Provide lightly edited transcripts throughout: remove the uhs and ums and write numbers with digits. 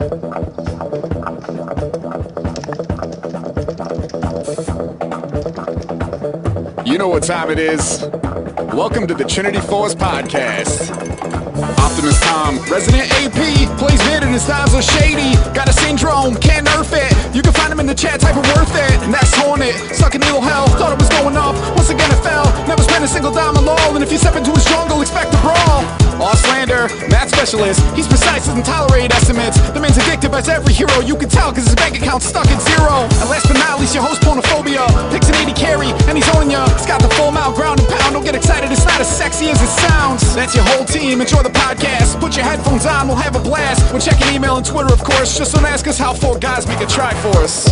You know what time it is. Welcome to the Trinity Force Podcast. Optimus Tom, Resident AP, plays mid and his styles are shady. Got a syndrome, can't nerf it. You can find him in the chat, type of worth it. Next Hornet, stuck in ill hell, thought it was going up. Once again it fell, never spent a single dime alone. And if you step into his jungle, expect a brawl. Auslander, math specialist, he's precise, doesn't tolerate estimates. The man's addictive as every hero, you can tell cause his bank account's stuck at zero. And last but not least, your host Pornophobia, picks an 80 carry, and he's owning ya. He's got the full mouth, ground and pound, don't get excited, it's not as sexy as it sounds. That's your whole team, enjoy the podcast. Put your headphones on, we'll have a blast. We're checking email and Twitter, of course, just don't ask us how four guys make a Triforce.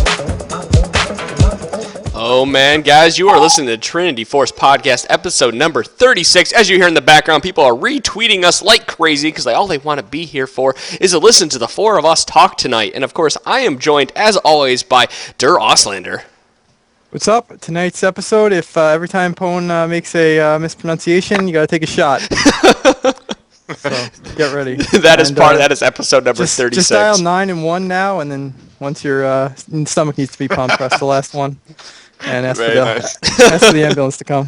Oh man, guys, you are listening to Trinity Force Podcast, episode number 36. As you hear in the background, people are retweeting us like crazy because all they want to be here for is to listen to the four of us talk tonight. And of course, I am joined, as always, by Auslander. What's up? Tonight's episode, if every time Pone makes a mispronunciation, you got to take a shot. So, get ready. That is episode number 36. Just dial 9 and 1 now, and then once your stomach needs to be pumped, press the last one. And ask for the ambulance to come.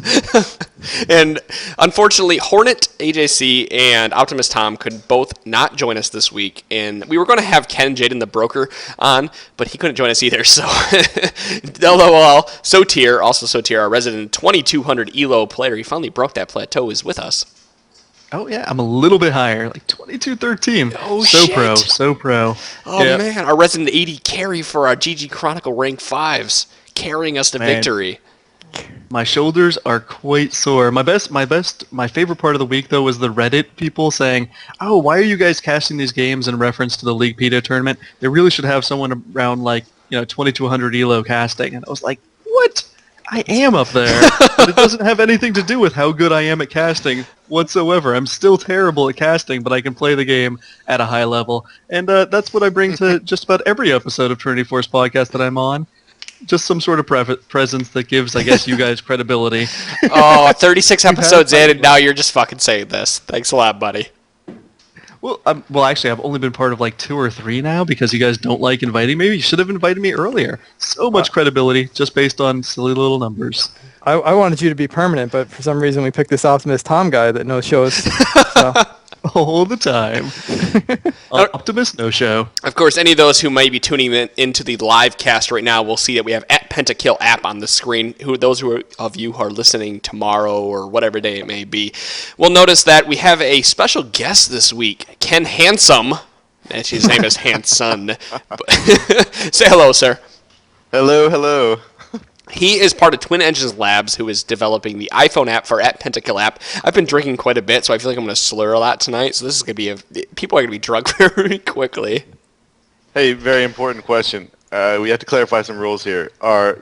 And unfortunately, Hornet, AJC, and Optimus Tom could both not join us this week. And we were going to have Ken Jaden the Broker on, but he couldn't join us either. So, Sotere, our resident 2200 ELO player, he finally broke that plateau, is with us. Oh, yeah, I'm a little bit higher, like 2213. Oh, so shit. So pro. Oh, yeah. Man, our resident 80 carry for our GG Chronicle rank 5s. Carrying us to victory. My shoulders are quite sore. My favorite part of the week though was the Reddit people saying, "Oh, why are you guys casting these games in reference to the League PETA tournament? They really should have someone around 2200 ELO casting." And I was like, "What? I am up there, but it doesn't have anything to do with how good I am at casting whatsoever. I'm still terrible at casting, but I can play the game at a high level, and that's what I bring to just about every episode of Trinity Force Podcast that I'm on." Just some sort of presence that gives, I guess, you guys credibility. 36 episodes in, and now you're just fucking saying this. Thanks a lot, buddy. Well, actually, I've only been part of 2 or 3 now because you guys don't like inviting me. You should have invited me earlier. So much credibility just based on silly little numbers. I wanted you to be permanent, but for some reason we picked this Optimus Tom guy that no shows. So. All the time. Optimus no show. Of course, any of those who might be tuning into the live cast right now will see that we have at PentaKill App on the screen. Those of you who are listening tomorrow or whatever day it may be will notice that we have a special guest this week, Ken Hanson. Actually, his name is Hanson. Say hello, sir. Hello. He is part of Twin Engines Labs, who is developing the iPhone app for at PentaKill App. I've been drinking quite a bit, so I feel like I'm going to slur a lot tonight. So this is going to be people are going to be drunk very quickly. Hey, very important question. We have to clarify some rules here.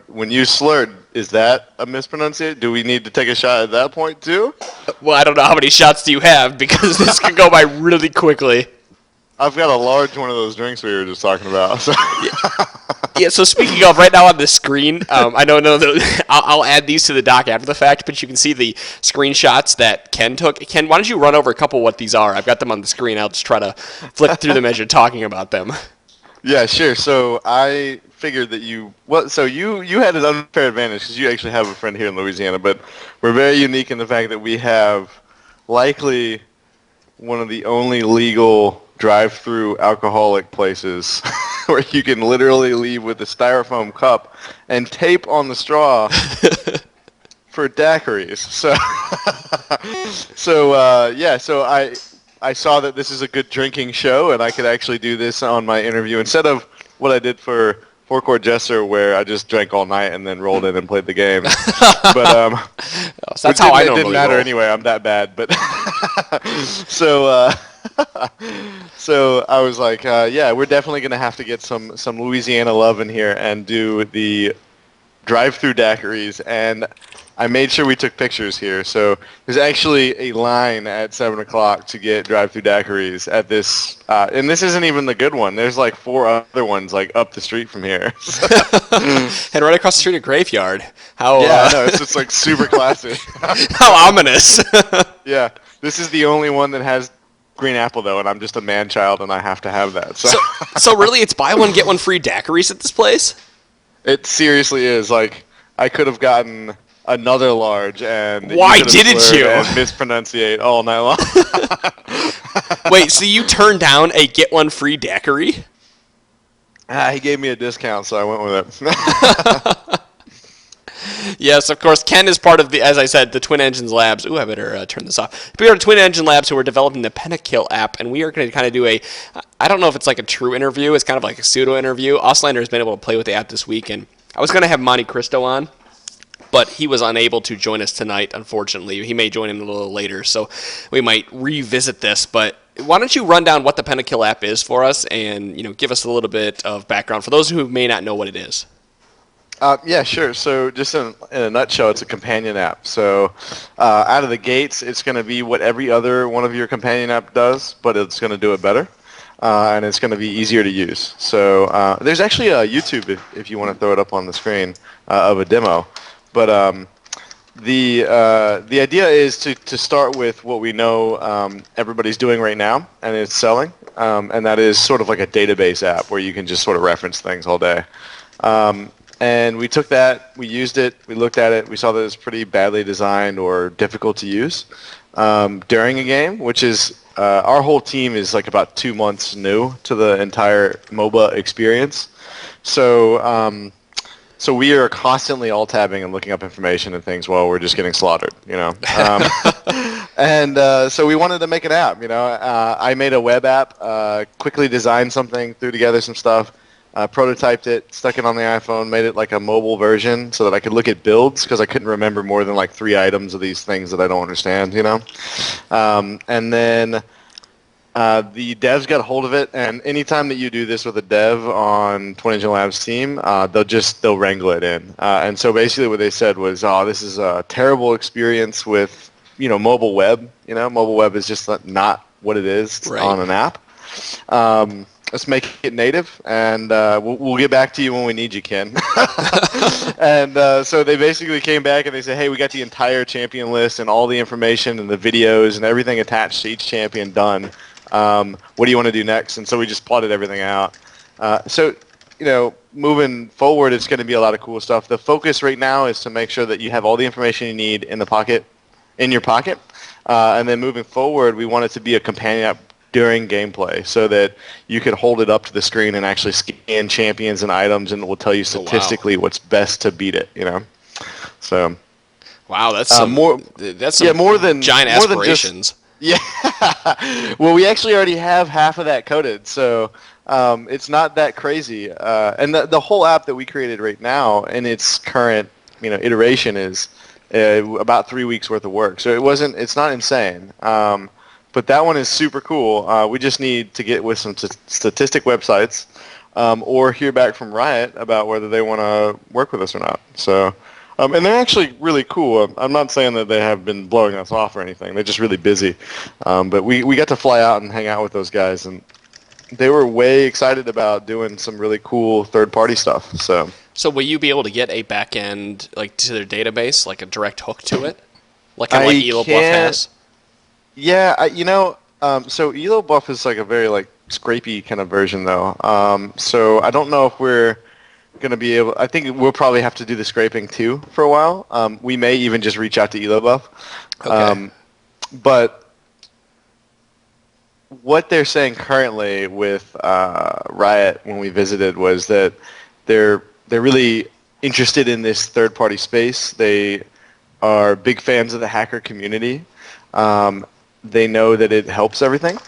When you slurred, is that a mispronunciation? Do we need to take a shot at that point too? Well, I don't know how many shots do you have because this could go by really quickly. I've got a large one of those drinks we were just talking about. So. Yeah, so speaking of, right now on the screen, I don't know, I'll add these to the doc after the fact, but you can see the screenshots that Ken took. Ken, why don't you run over a couple what these are? I've got them on the screen. I'll just try to flip through them as you're talking about them. Yeah, sure. So I figured that you had an unfair advantage because you actually have a friend here in Louisiana, but we're very unique in the fact that we have likely one of the only legal drive-through alcoholic places where you can literally leave with a styrofoam cup and tape on the straw for daiquiris. So I saw that this is a good drinking show, and I could actually do this on my interview instead of what I did for Four Court Jester, where I just drank all night and then rolled in and played the game. But so that's how I normally it didn't matter roll. Anyway. I'm that bad, but so I was like, we're definitely gonna have to get some Louisiana love in here and do the drive-through daiquiris, and I made sure we took pictures here. So there's actually a line at 7 o'clock to get drive-through daiquiris at this, and this isn't even the good one. There's 4 other ones up the street from here. And right across the street, a graveyard. Yeah, no, it's just super classy. How ominous. Yeah, this is the only one that has green apple though, and I'm just a man child, and I have to have that. So really, it's buy one get one free daiquiris at this place. It seriously is. Like, I could have gotten another large, and why you didn't slur you and mispronunciate all night long? Wait, so you turned down a get one free daiquiri? He gave me a discount, so I went with it. Yes, of course. Ken is part of the, as I said, the Twin Engines Labs. Ooh, I better turn this off. We are Twin Engine Labs, who are developing the PentaKill app, and we are going to kind of do a, I don't know if it's like a true interview. It's kind of like a pseudo interview. Auslander has been able to play with the app this week, and I was going to have MonteCristo on, but he was unable to join us tonight, unfortunately. He may join in a little later, so we might revisit this. But why don't you run down what the PentaKill app is for us, and give us a little bit of background for those who may not know what it is. Yeah, sure. So just in a nutshell, it's a companion app. So out of the gates, it's going to be what every other one of your companion app does, but it's going to do it better, and it's going to be easier to use. So there's actually a YouTube, if you want to throw it up on the screen, of a demo. But the idea is to start with what we know everybody's doing right now, and it's selling, and that is sort of like a database app where you can just sort of reference things all day. And we took that, we used it, we looked at it, we saw that it was pretty badly designed or difficult to use during a game, which is, our whole team is like about 2 months new to the entire MOBA experience. So so we are constantly alt-tabbing and looking up information and things while we're just getting slaughtered, And so we wanted to make an app, I made a web app, quickly designed something, threw together some stuff, prototyped it, stuck it on the iPhone, made it like a mobile version so that I could look at builds because I couldn't remember more than like 3 items of these things that I don't understand, And then the devs got a hold of it, and anytime that you do this with a dev on Twin Engine Labs team, they'll wrangle it in. And so basically what they said was, this is a terrible experience with, mobile web. Mobile web is just not what it is on an app. Let's make it native, and we'll get back to you when we need you, Ken. And so they basically came back and they said, hey, we got the entire champion list and all the information and the videos and everything attached to each champion done. What do you want to do next? And so we just plotted everything out. So, moving forward, it's going to be a lot of cool stuff. The focus right now is to make sure that you have all the information you need in your pocket. And then moving forward, we want it to be a companion app during gameplay so that you could hold it up to the screen and actually scan champions and items, and it will tell you statistically what's best to beat it, So wow, that's some more than giant aspirations. Yeah. Well, we actually already have half of that coded, so it's not that crazy. And the whole app that we created right now in its current iteration is about 3 weeks worth of work. So it's not insane. But that one is super cool. We just need to get with some statistic websites or hear back from Riot about whether they want to work with us or not. So, and they're actually really cool. I'm not saying that they have been blowing us off or anything. They're just really busy. But we got to fly out and hang out with those guys, and they were way excited about doing some really cool third-party stuff. So will you be able to get a back-end to their database, like a direct hook to it? Like Elo Buff has? Yeah, so Elo Buff is like a very scrapey kind of version though. So I don't know if we're going to be able. I think we'll probably have to do the scraping too for a while. We may even just reach out to Elo Buff. Okay. But what they're saying currently with Riot when we visited was that they're really interested in this third-party space. They are big fans of the hacker community. They know that it helps everything,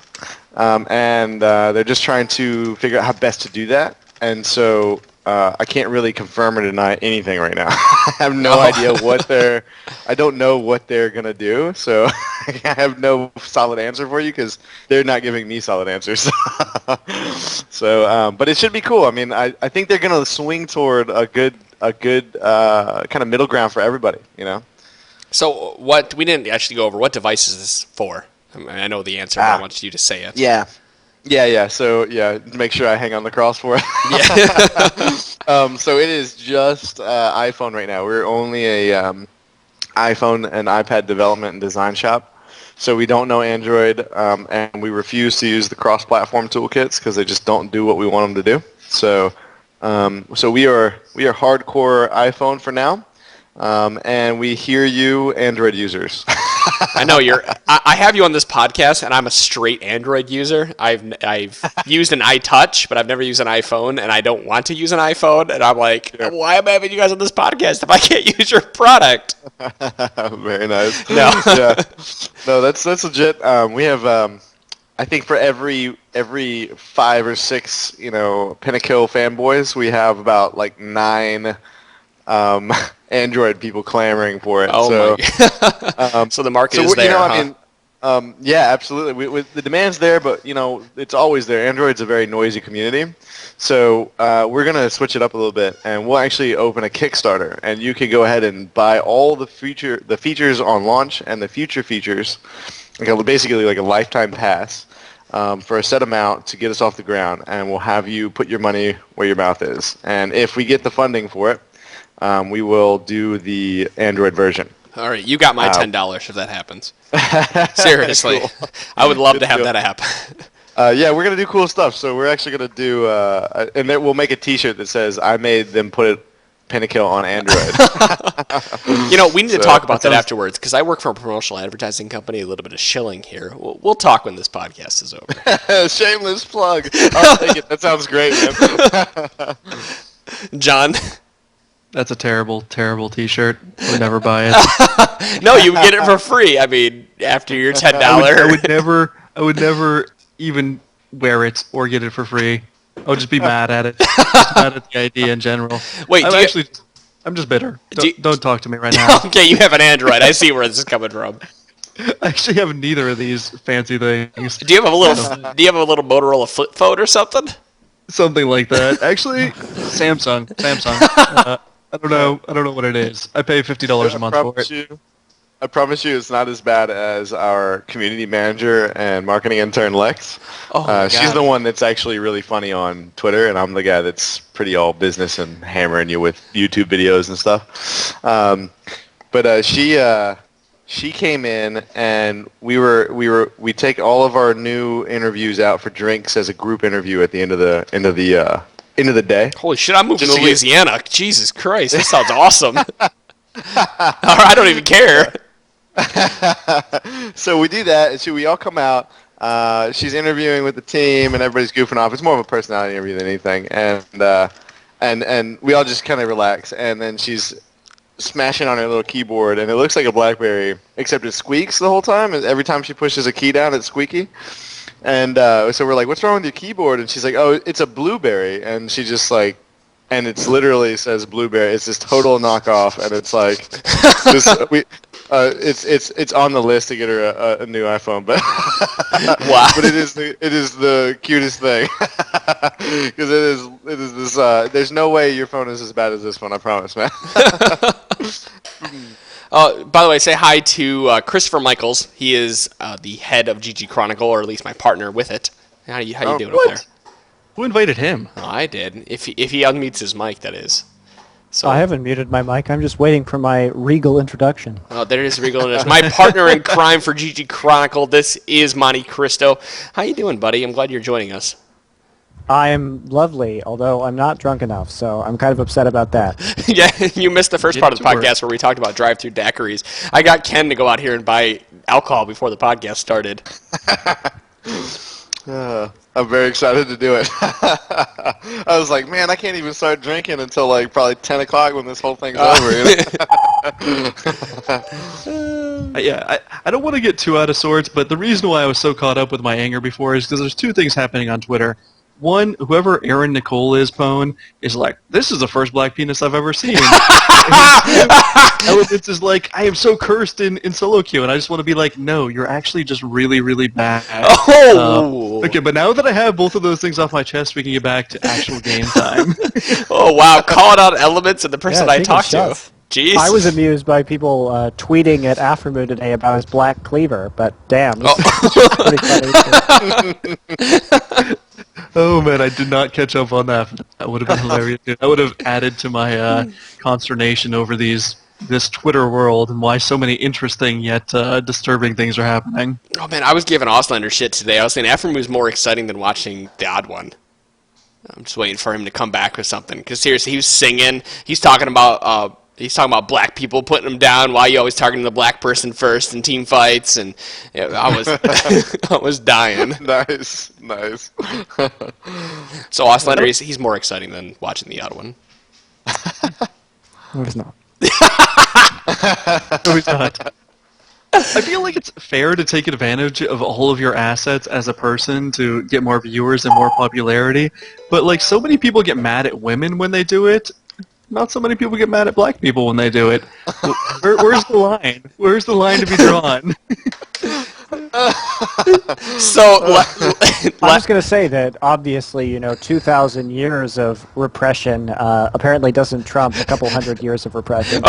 and they're just trying to figure out how best to do that. And so I can't really confirm or deny anything right now. I have no idea I don't know what they're going to do, so I have no solid answer for you because they're not giving me solid answers. So, but it should be cool. I mean, I think they're going to swing toward a good kind of middle ground for everybody, So we didn't actually go over what device is this for? I know the answer, but I want you to say it. Yeah. So make sure I hang on the cross for it. Yeah. So it is just iPhone right now. We're only a iPhone and iPad development and design shop. So we don't know Android, and we refuse to use the cross-platform toolkits because they just don't do what we want them to do. So we are hardcore iPhone for now, and we hear you, Android users. I know I have you on this podcast, and I'm a straight Android user. I've used an iTouch, but I've never used an iPhone, and I don't want to use an iPhone. And I'm like, why am I having you guys on this podcast if I can't use your product? Very nice. No, no, that's legit. We have, I think, for every 5 or 6, PentaKill fanboys, we have about like 9. Android people clamoring for it. Oh my! So the market is there. Yeah, absolutely. With the demand's there, but it's always there. Android's a very noisy community, so we're gonna switch it up a little bit, and we'll actually open a Kickstarter, and you can go ahead and buy all the features on launch and the future features, basically like a lifetime pass. For a set amount to get us off the ground, and we'll have you put your money where your mouth is. And if we get the funding for it, we will do the Android version. All right, you got my $10 if that happens. Seriously, cool. I would love to have that happen. Yeah, we're gonna do cool stuff. So we're actually gonna do, and then we'll make a T-shirt that says "I made them put PentaKill on Android." We need to talk about that afterwards because I work for a promotional advertising company. A little bit of shilling here. We'll talk when this podcast is over. Shameless plug. I'll take it. That sounds great, man. John. That's a terrible, terrible T-shirt. I would never buy it. No, you would get it for free. I mean, after your $10. I would never even wear it or get it for free. I would just be mad at it. Just mad at the idea in general. Wait, I'm just bitter. Don't talk to me right now. Okay, you have an Android. I see where this is coming from. I actually have neither of these fancy things. Do you have a little Motorola flip phone or something? Something like that. Actually, Samsung. I don't know what it is. I pay $50 a month for it. I promise you, it's not as bad as our community manager and marketing intern Lex. She's the one that's actually really funny on Twitter, and I'm the guy that's pretty all business and hammering you with YouTube videos and stuff. But she came in, and we take all of our new interviews out for drinks as a group interview at the end of the day. Holy shit, I'm moving to Louisiana. Jesus Christ, this sounds awesome. I don't even care. So we do that, and we all come out. She's interviewing with the team, and everybody's goofing off. It's more of a personality interview than anything, and we all just kind of relax. And then she's smashing on her little keyboard, and it looks like a BlackBerry, except it squeaks the whole time. And every time she pushes a key down, it's squeaky. And so we're like, "What's wrong with your keyboard?" And she's like, "Oh, it's a Blueberry." And she just like, and it's literally says Blueberry. It's this total knockoff, and it's like, it's on the list to get her a new iPhone, but wow. But it is the cutest thing because it is this. There's no way your phone is as bad as this one. I promise, man. By the way, say hi to Christopher Michaels. He is the head of GG Chronicle, or at least my partner with it. How you doing over there? Who invited him? Oh, I did. If he unmutes his mic, that is. So I haven't muted my mic. I'm just waiting for my regal introduction. Oh, there it is, Regal. It is my partner in crime for GG Chronicle. This is MonteCristo. How you doing, buddy? I'm glad you're joining us. I'm lovely, although I'm not drunk enough, so I'm kind of upset about that. Yeah, you missed the first part of the podcast where we talked about drive-through daiquiris. I got Ken to go out here and buy alcohol before the podcast started. I'm very excited to do it. I was like, man, I can't even start drinking until like probably 10 o'clock when this whole thing's over. Yeah, I don't want to get too out of sorts, but the reason why I was so caught up with my anger before is because there's two things happening on Twitter. One, whoever Aaron Nicole is, Pone, is like, this is the first black penis I've ever seen. Elements is like, I am so cursed in solo queue, and I just want to be like, no, you're actually just really, really bad. Oh! Okay, but now that I have both of those things off my chest, we can get back to actual game time. Oh, wow. Calling out Elements and the person I taking talked to. shots. Jeez. I was amused by people tweeting at Aftermoon today about his black cleaver, but damn, this is pretty funny. Oh man, I did not catch up on that. That would have been hilarious. That would have added to my consternation over these this Twitter world and why so many interesting yet disturbing things are happening. Oh man, I was giving Auslander shit today. I was saying Ephraim was more exciting than watching the Odd One. I'm just waiting for him to come back with something. Because seriously, he was singing. He's talking about black people putting him down. Why you always targeting the black person first in team fights? And I was I was dying. Nice. So Auslander, he's more exciting than watching the Odd One. No, it's not. No, he's not. I feel like it's fair to take advantage of all of your assets as a person to get more viewers and more popularity, but like so many people get mad at women when they do it. Not so many people get mad at black people when they do it. Where's the line? Where's the line to be drawn? So I was going to say that obviously, 2,000 years of repression apparently doesn't trump a couple hundred years of repression.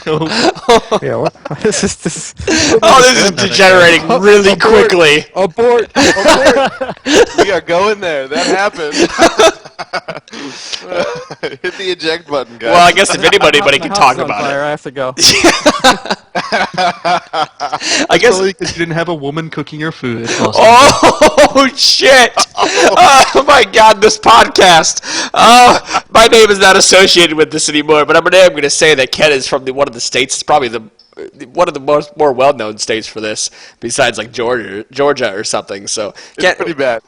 Yeah, what? This is this is degenerating really quickly. abort. We are going there. That happened. Hit the eject button, guys. Well, I guess if anybody My can house talk is on about fire. it. I have to go. I guess. Probably because you didn't have a woman cooking your food. Oh shit! Oh my god, this podcast. My name is not associated with this anymore, but I'm going to say that Ken is from one of the states. It's probably one of the more well-known states for this, besides like Georgia or something. So it's pretty bad.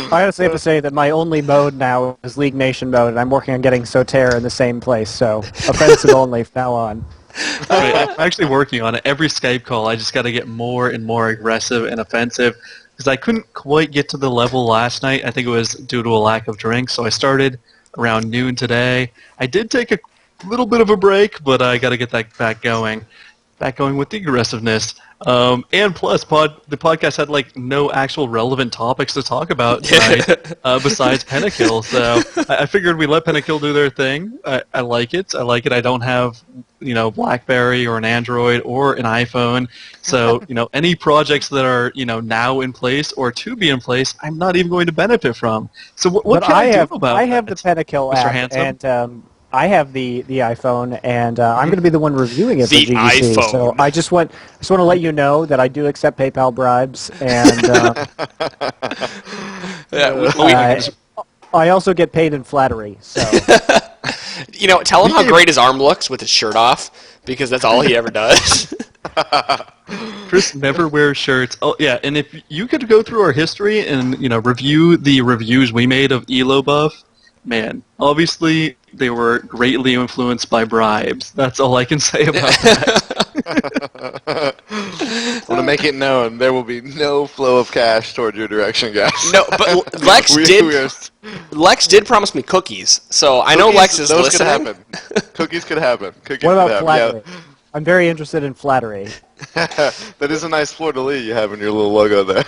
I honestly have to say that my only mode now is League Nation mode, and I'm working on getting Sotere in the same place, so offensive only from now on. Right, I'm actually working on it. Every Skype call, I just got to get more and more aggressive and offensive because I couldn't quite get to the level last night. I think it was due to a lack of drink, so I started around noon today. I did take a little bit of a break, but I got to get that back going with the aggressiveness. And plus, the podcast had like no actual relevant topics to talk about tonight besides PentaKill. So I figured we let PentaKill do their thing. I like it. I don't have BlackBerry or an Android or an iPhone. So any projects that are now in place or to be in place, I'm not even going to benefit from. So what can I do about I have the PentaKill Mr. app, Hanson? and I have the iPhone, and I'm going to be the one reviewing it The for GDC. iPhone. So I just want to let you know that I do accept PayPal bribes, and I also get paid in flattery. So tell him how great his arm looks with his shirt off, because that's all he ever does. Chris never wears shirts. Oh yeah, and if you could go through our history and review the reviews we made of Elo Buff, man, obviously they were greatly influenced by bribes. That's all I can say about that. I want to make it known there will be no flow of cash toward your direction, guys. No, but Lex did promise me cookies, so I know Lex is those listening. Could happen. Cookies could happen. what about flattery? I'm very interested in flattery. Yeah. That is a nice fleur-de-lis you have in your little logo there.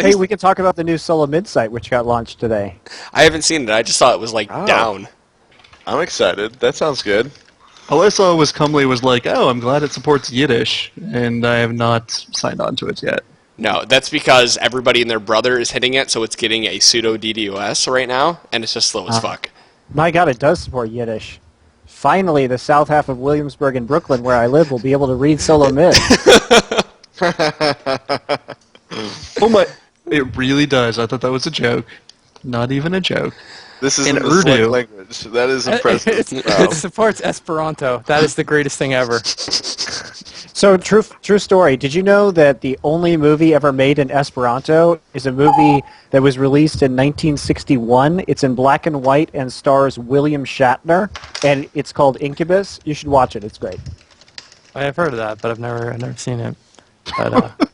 Hey, we can talk about the new Solo Mid site, which got launched today. I haven't seen it. I just saw it was down. I'm excited. That sounds good. All I saw was Cumley was like, oh, I'm glad it supports Yiddish, and I have not signed on to it yet. No, that's because everybody and their brother is hitting it, so it's getting a pseudo DDoS right now, and it's just slow as fuck. My God, it does support Yiddish. Finally, the south half of Williamsburg and Brooklyn, where I live, will be able to read Solo Mid. Oh my! It really does. I thought that was a joke. Not even a joke. This is In in the Slack Urdu. language. That is impressive. It supports Esperanto. That is the greatest thing ever. So, true story. Did you know that the only movie ever made in Esperanto is a movie that was released in 1961? It's in black and white and stars William Shatner, and it's called Incubus. You should watch it. It's great. I have heard of that, but I've never seen it. But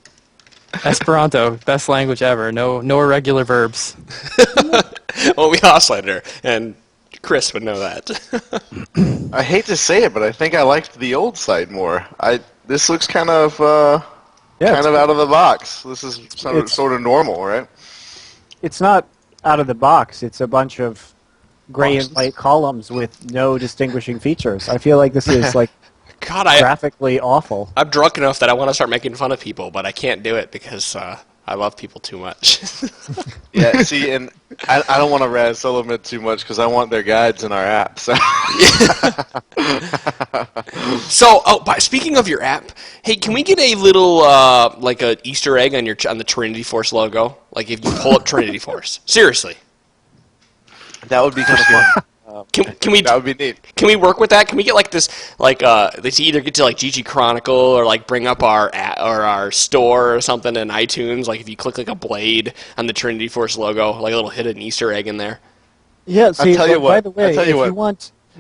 Esperanto, best language ever. No irregular verbs. Well, we Auslander, and Chris would know that. I hate to say it, but I think I liked the old site more. This looks kind of out of the box. This is sort of normal, right? It's not out of the box. It's a bunch of gray Boxes. and white columns with no distinguishing features. I feel like this is like God, graphically awful. I'm drunk enough that I want to start making fun of people, but I can't do it because I love people too much. Yeah. See, and I don't want to razz solo mid too much because I want their guides in our app. So, Speaking of your app, hey, can we get a little like a Easter egg on the Trinity Force logo? Like if you pull up Trinity Force, seriously. that would be kind of fun. Can we? That would be neat. Can we work with that? Can we get like this? Like let's either get to like GG Chronicle or like bring up our store or something in iTunes. Like if you click like a blade on the Trinity Force logo, like a little hidden Easter egg in there. Yeah. See, tell you by what, the way,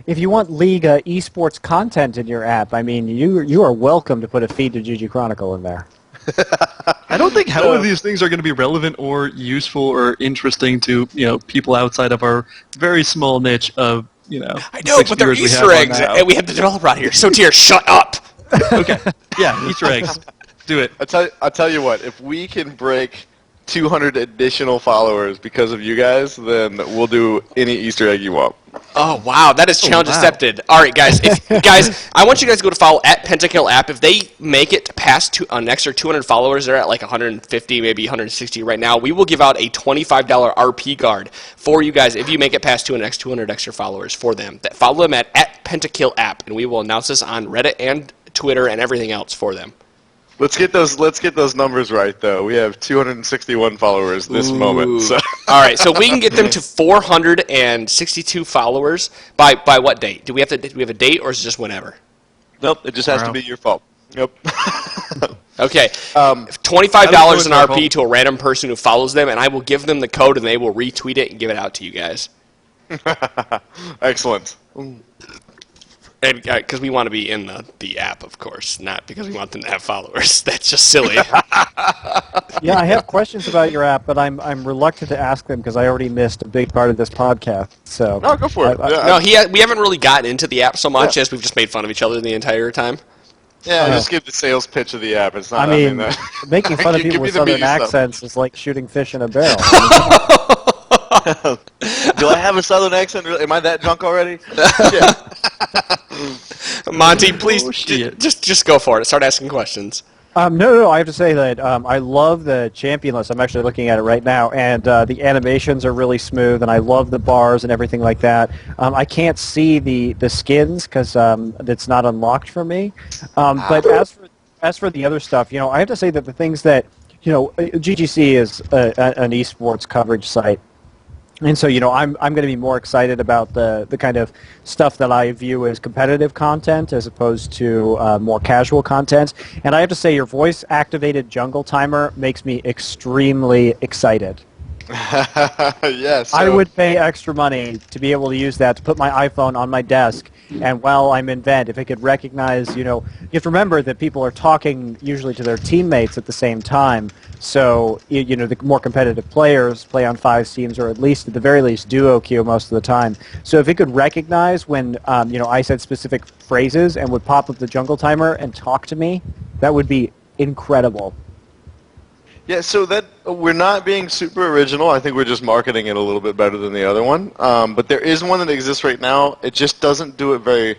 if you want League esports content in your app, I mean, you are welcome to put a feed to GG Chronicle in there. I don't think how of these things are going to be relevant or useful or interesting to people outside of our very small niche of I know, but they're Easter eggs, and we have the developer out here. Sotere, shut up. Okay, yeah, Easter eggs. Do it. I'll tell you what. If we can break 200 additional followers because of you guys, then we'll do any Easter egg you want. Oh, wow. That is challenge accepted. All right, guys. Guys, I want you guys to go to follow at PentaKill App. If they make it past an extra 200 followers, they're at like 150, maybe 160 right now. We will give out a $25 RP card for you guys if you make it past 200 extra followers for them. Follow them at PentaKill App, and we will announce this on Reddit and Twitter and everything else for them. Let's get those numbers right, though. We have 261 followers this moment. So. All right, so we can get them to 462 followers by what date? Do we have a date, or is it just whenever? Nope, it just has to be your fault. Yep. Okay. $25 in RP to a random person who follows them, and I will give them the code, and they will retweet it and give it out to you guys. Excellent. And because we want to be in the app, of course, not because we want them to have followers. That's just silly. Yeah, I have questions about your app, but I'm reluctant to ask them because I already missed a big part of this podcast. So no, go for it. We haven't really gotten into the app so much as we've just made fun of each other the entire time. Yeah, just give the sales pitch of the app. It's not. I mean making fun of people with southern accents is like shooting fish in a barrel. Do I have a southern accent? Am I that drunk already? Monty, please just go for it. Start asking questions. No, I have to say that I love the champion list. I'm actually looking at it right now, and the animations are really smooth, and I love the bars and everything like that. I can't see the skins because it's not unlocked for me. But as for the other stuff, I have to say that the things that GGC is an esports coverage site. And so, I'm going to be more excited about the kind of stuff that I view as competitive content as opposed to more casual content. And I have to say, your voice-activated jungle timer makes me extremely excited. Yes. I would pay extra money to be able to use that to put my iPhone on my desk, and while I'm in vent, if it could recognize, you have to remember that people are talking usually to their teammates at the same time. So, the more competitive players play on 5 teams, or at the very least, duo queue most of the time. So if it could recognize when, I said specific phrases and would pop up the jungle timer and talk to me, that would be incredible. Yeah, so that we're not being super original. I think we're just marketing it a little bit better than the other one. But there is one that exists right now. It just doesn't do it very.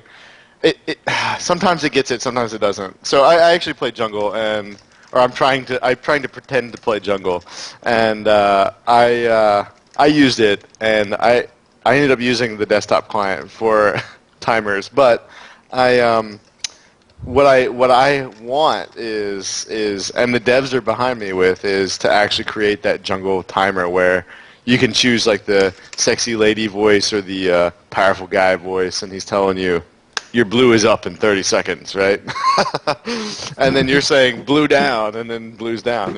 Sometimes it gets it, sometimes it doesn't. So I actually play jungle, I'm trying to pretend to play jungle, and I used it, and I ended up using the desktop client for timers, but What I want is and the devs are behind me with is to actually create that jungle timer where you can choose like the sexy lady voice or the powerful guy voice, and he's telling you your blue is up in 30 seconds, right? And then you're saying blue down, and then blue's down.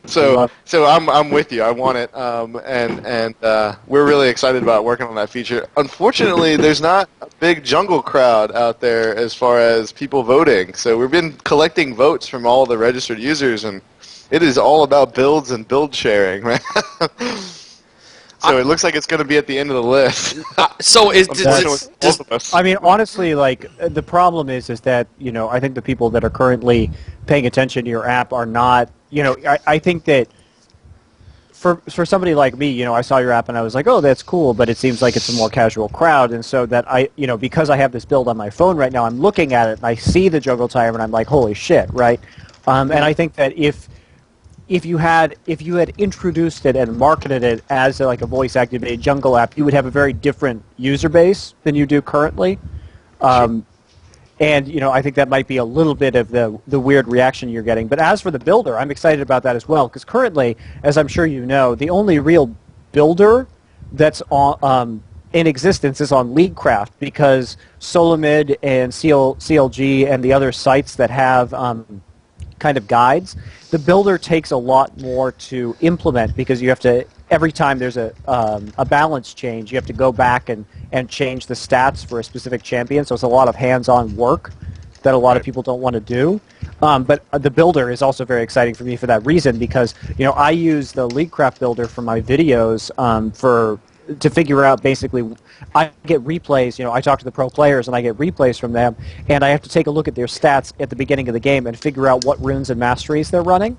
So I'm with you. I want it, and we're really excited about working on that feature. Unfortunately, there's not a big jungle crowd out there as far as people voting. So we've been collecting votes from all the registered users, and it is all about builds and build sharing, man. So it looks like it's going to be at the end of the list. I mean, honestly, like the problem is that I think the people that are currently paying attention to your app are not. I think that for somebody like me, I saw your app and I was like, oh, that's cool, but it seems like it's a more casual crowd, and so that because I have this build on my phone right now, I'm looking at it and I see the jungle timer and I'm like, holy shit, right? And I think that if if you had introduced it and marketed it as like a voice activated jungle app, you would have a very different user base than you do currently. And I think that might be a little bit of the weird reaction you're getting. But as for the builder, I'm excited about that as well, because currently, as I'm sure you know, the only real builder that's in existence is on Leaguecraft, because Solomid and CLG and the other sites that have kind of guides, the builder takes a lot more to implement, because you have to, every time there's a balance change, you have to go back and change the stats for a specific champion, so it's a lot of hands-on work that a lot of people don't want to do. But the builder is also very exciting for me for that reason, because I use the Leaguecraft builder for my videos to figure out, basically, I get replays, I talk to the pro players and I get replays from them, and I have to take a look at their stats at the beginning of the game and figure out what runes and masteries they're running.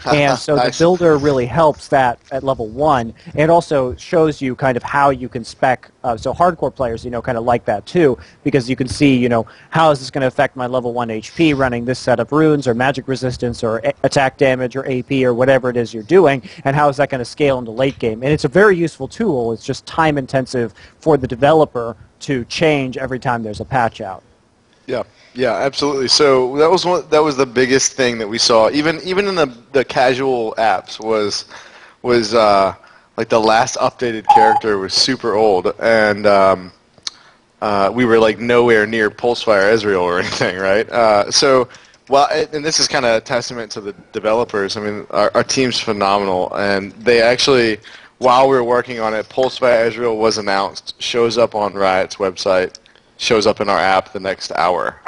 And so the builder really helps that at level 1, and also shows you kind of how you can spec, so hardcore players, kind of like that too, because you can see, how is this going to affect my level 1 HP running this set of runes, or magic resistance, or attack damage, or AP, or whatever it is you're doing, and how is that going to scale into late game. And it's a very useful tool. It's just time intensive for the developer to change every time there's a patch out. Yeah, absolutely. So that was the biggest thing that we saw, even in the casual apps, was like the last updated character was super old, and we were like nowhere near Pulsefire Ezreal or anything, right? And this is kind of a testament to the developers. I mean, our team's phenomenal, and they actually, while we were working on it, Pulsefire Ezreal was announced, shows up on Riot's website, shows up in our app the next hour.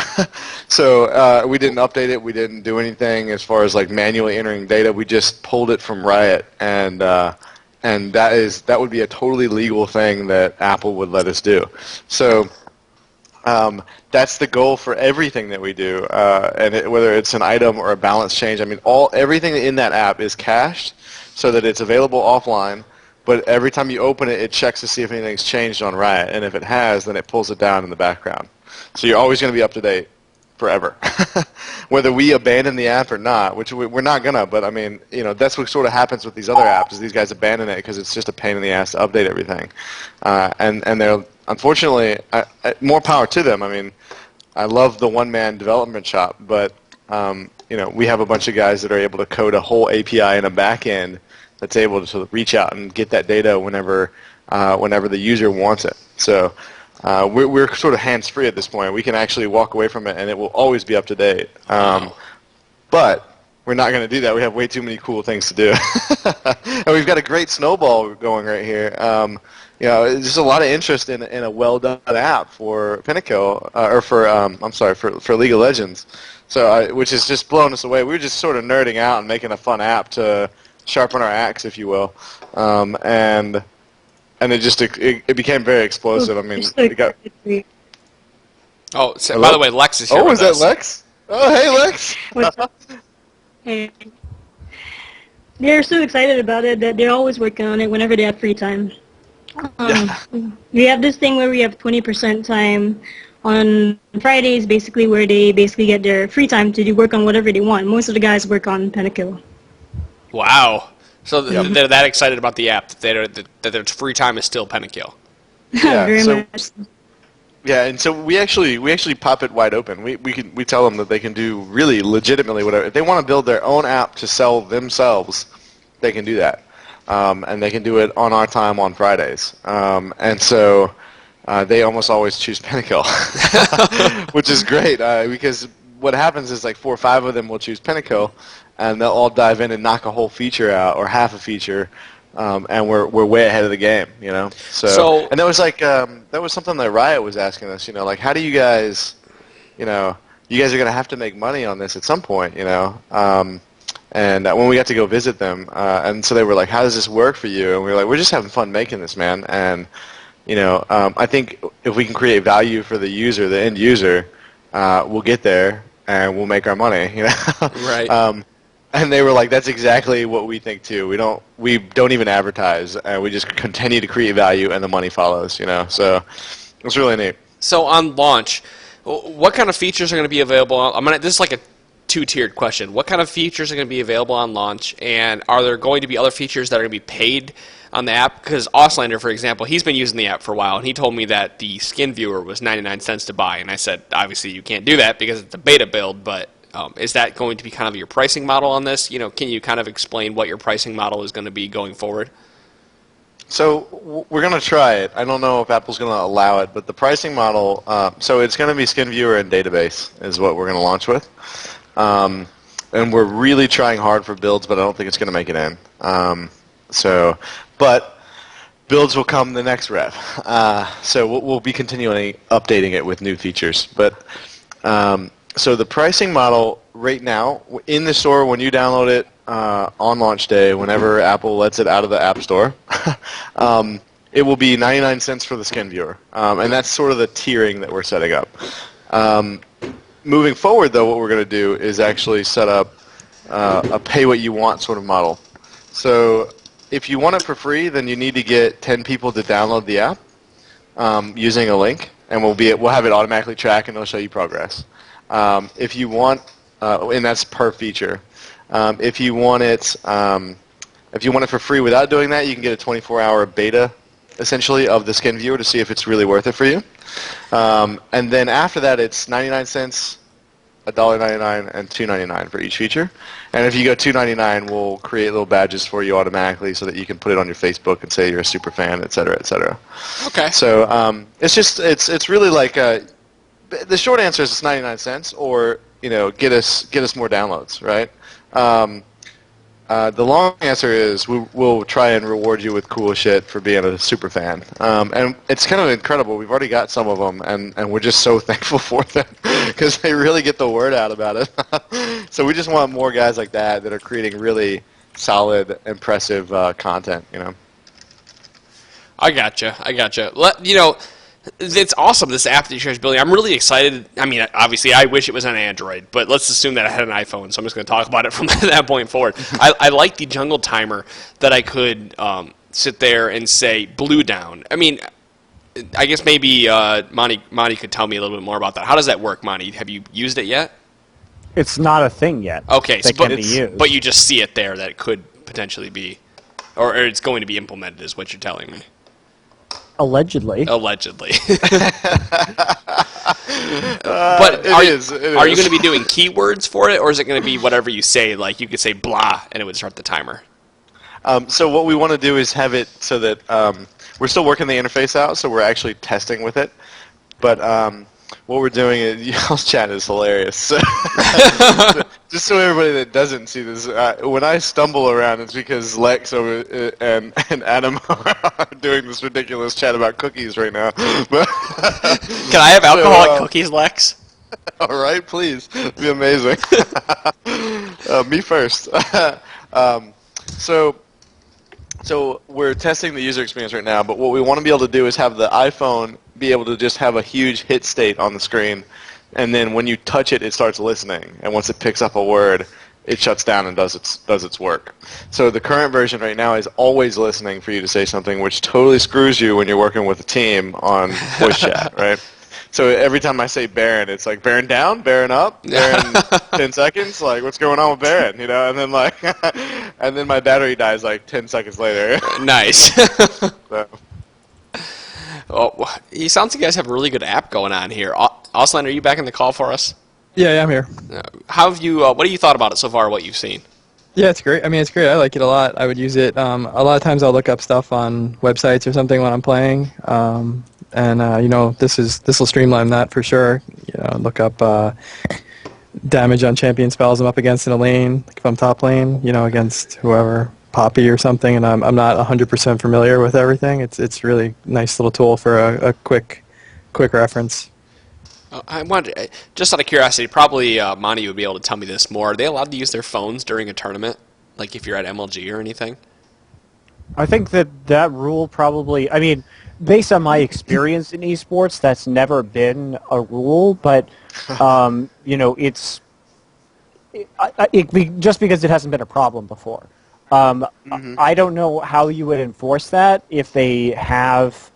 So we didn't update it. We didn't do anything as far as like manually entering data. We just pulled it from Riot, and that would be a totally legal thing that Apple would let us do. So that's the goal for everything that we do, whether it's an item or a balance change. I mean, everything in that app is cached so that it's available offline. But every time you open it, it checks to see if anything's changed on Riot, and if it has, then it pulls it down in the background. So you're always going to be up to date forever, whether we abandon the app or not, which we're not gonna. But I mean, that's what sort of happens with these other apps, is these guys abandon it because it's just a pain in the ass to update everything, and they're unfortunately more power to them. I mean, I love the one-man development shop, but we have a bunch of guys that are able to code a whole API in a back end that's able to reach out and get that data whenever the user wants it. So we're sort of hands-free at this point. We can actually walk away from it, and it will always be up to date. But we're not going to do that. We have way too many cool things to do. And we've got a great snowball going right here. There's just a lot of interest in a well-done app for PentaKill, or for League of Legends. So which has just blown us away. We were just sort of nerding out and making a fun app to sharpen our axe, if you will, and it became very explosive. I mean, it got. Oh, so, by the way, Lex is here. Oh, is that Lex? Oh, hey, Lex. What's up? Hey. They're so excited about it that they're always working on it whenever they have free time. We have this thing where we have 20% time on Fridays, basically, where they basically get their free time to do work on whatever they want. Most of the guys work on PentaKill. Wow. So they're that excited about the app that their free time is still PentaKill. Yeah, Very much. Yeah, and so we actually pop it wide open. We tell them that they can do really legitimately whatever. If they want to build their own app to sell themselves, they can do that. And they can do it on our time on Fridays. And so they almost always choose PentaKill, which is great, because what happens is like 4 or 5 of them will choose PentaKill, and they'll all dive in and knock a whole feature out or half a feature, and we're way ahead of the game, So and that was like that was something that Riot was asking us, like how do you guys, you guys are gonna have to make money on this at some point, And when we got to go visit them, and so they were like, how does this work for you? And we were like, we're just having fun making this, man. And I think if we can create value for the user, the end user, we'll get there and we'll make our money, Right. And they were like, that's exactly what we think too. We don't even advertise, and we just continue to create value, and the money follows, So it's really neat. So on launch, what kind of features are going to be available? This is like a two-tiered question. What kind of features are going to be available on launch, and are there going to be other features that are going to be paid on the app? Because Auslander, for example, he's been using the app for a while, and he told me that the skin viewer was 99 cents to buy, and I said, obviously you can't do that because it's a beta build, but is that going to be kind of your pricing model on this? Can you kind of explain what your pricing model is going to be going forward? So we're going to try it. I don't know if Apple's going to allow it, but the pricing model, so it's going to be skin viewer and database is what we're going to launch with. And we're really trying hard for builds, but I don't think it's going to make it in. But builds will come the next rev. So we'll be continually updating it with new features. But so the pricing model right now in the store, when you download it on launch day, whenever Apple lets it out of the App Store, it will be 99 cents for the skin viewer. And that's sort of the tiering that we're setting up. Moving forward, though, what we're going to do is actually set up a pay-what-you-want sort of model. So if you want it for free, then you need to get 10 people to download the app using a link, and we'll have it automatically track, and it'll show you progress. If you want, and that's per feature. If you want it for free without doing that, you can get a 24-hour beta, essentially, of the skin viewer to see if it's really worth it for you. And then after that, it's 99 cents, $1.99, and $2.99 for each feature. And if you go $2.99, we'll create little badges for you automatically so that you can put it on your Facebook and say you're a super fan, et cetera, et cetera. Okay. So it's really like the short answer is it's 99 cents, or get us more downloads, right? The long answer is we'll try and reward you with cool shit for being a super fan. And it's kind of incredible. We've already got some of them, and we're just so thankful for them because they really get the word out about it. So we just want more guys like that are creating really solid, impressive content, I gotcha. It's awesome, this app that you guys are building. I'm really excited. I mean, obviously, I wish it was on Android, but let's assume that I had an iPhone, so I'm just going to talk about it from that point forward. I like the jungle timer that I could sit there and say blue down. I mean, I guess maybe Monty could tell me a little bit more about that. How does that work, Monty? Have you used it yet? It's not a thing yet. Okay, that can be used. But you just see it there that it could potentially be, or it's going to be implemented is what you're telling me. Allegedly. But are you going to be doing keywords for it, or is it going to be whatever you say? Like you could say blah, and it would start the timer. So what we want to do is have it so that we're still working the interface out, so we're actually testing with it. But what we're doing is, y'all's chat is hilarious. Just so everybody that doesn't see this, when I stumble around, it's because Lex and Adam are doing this ridiculous chat about cookies right now. But can I have alcoholic cookies, Lex? All right, please. It'd be amazing. Me first. So we're testing the user experience right now, but what we want to be able to do is have the iPhone be able to just have a huge hit state on the screen, and then when you touch it, it starts listening, and once it picks up a word, it shuts down and does its work. So the current version right now is always listening for you to say something, which totally screws you when you're working with a team on voice chat, right? So every time I say Baron, it's like Baron down, Baron up, Baron 10 seconds, like what's going on with Baron, and then and then my battery dies like 10 seconds later. Nice. So. Oh, it sounds like you guys have a really good app going on here. Auslander, are you back in the call for us? Yeah, I'm here. How have you? What have you thought about it so far? What you've seen? Yeah, it's great. I mean, it's great. I like it a lot. I would use it. A lot of times I'll look up stuff on websites or something when I'm playing. This will streamline that for sure. Look up damage on champion spells I'm up against in a lane. Like if I'm top lane, against whoever, Poppy or something, and I'm not 100% familiar with everything. It's really nice little tool for a quick reference. I wonder, just out of curiosity, probably Monty would be able to tell me this more. Are they allowed to use their phones during a tournament, like if you're at MLG or anything? I think that rule probably. I mean, based on my experience in esports, that's never been a rule. But it's just because it hasn't been a problem before. I don't know how you would enforce that if they have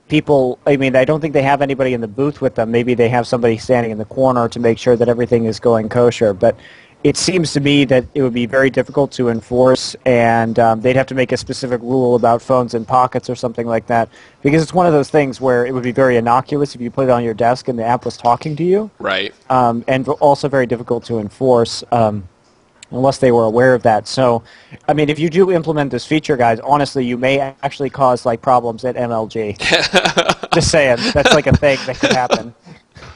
people, I mean, I don't think they have anybody in the booth with them. Maybe they have somebody standing in the corner to make sure that everything is going kosher. But it seems to me that it would be very difficult to enforce, and they'd have to make a specific rule about phones in pockets or something like that, because it's one of those things where it would be very innocuous if you put it on your desk and the app was talking to you. Right. And also very difficult to enforce unless they were aware of that. So, I mean, if you do implement this feature, guys, honestly, you may actually cause like problems at MLG. Just saying, that's like a thing that could happen.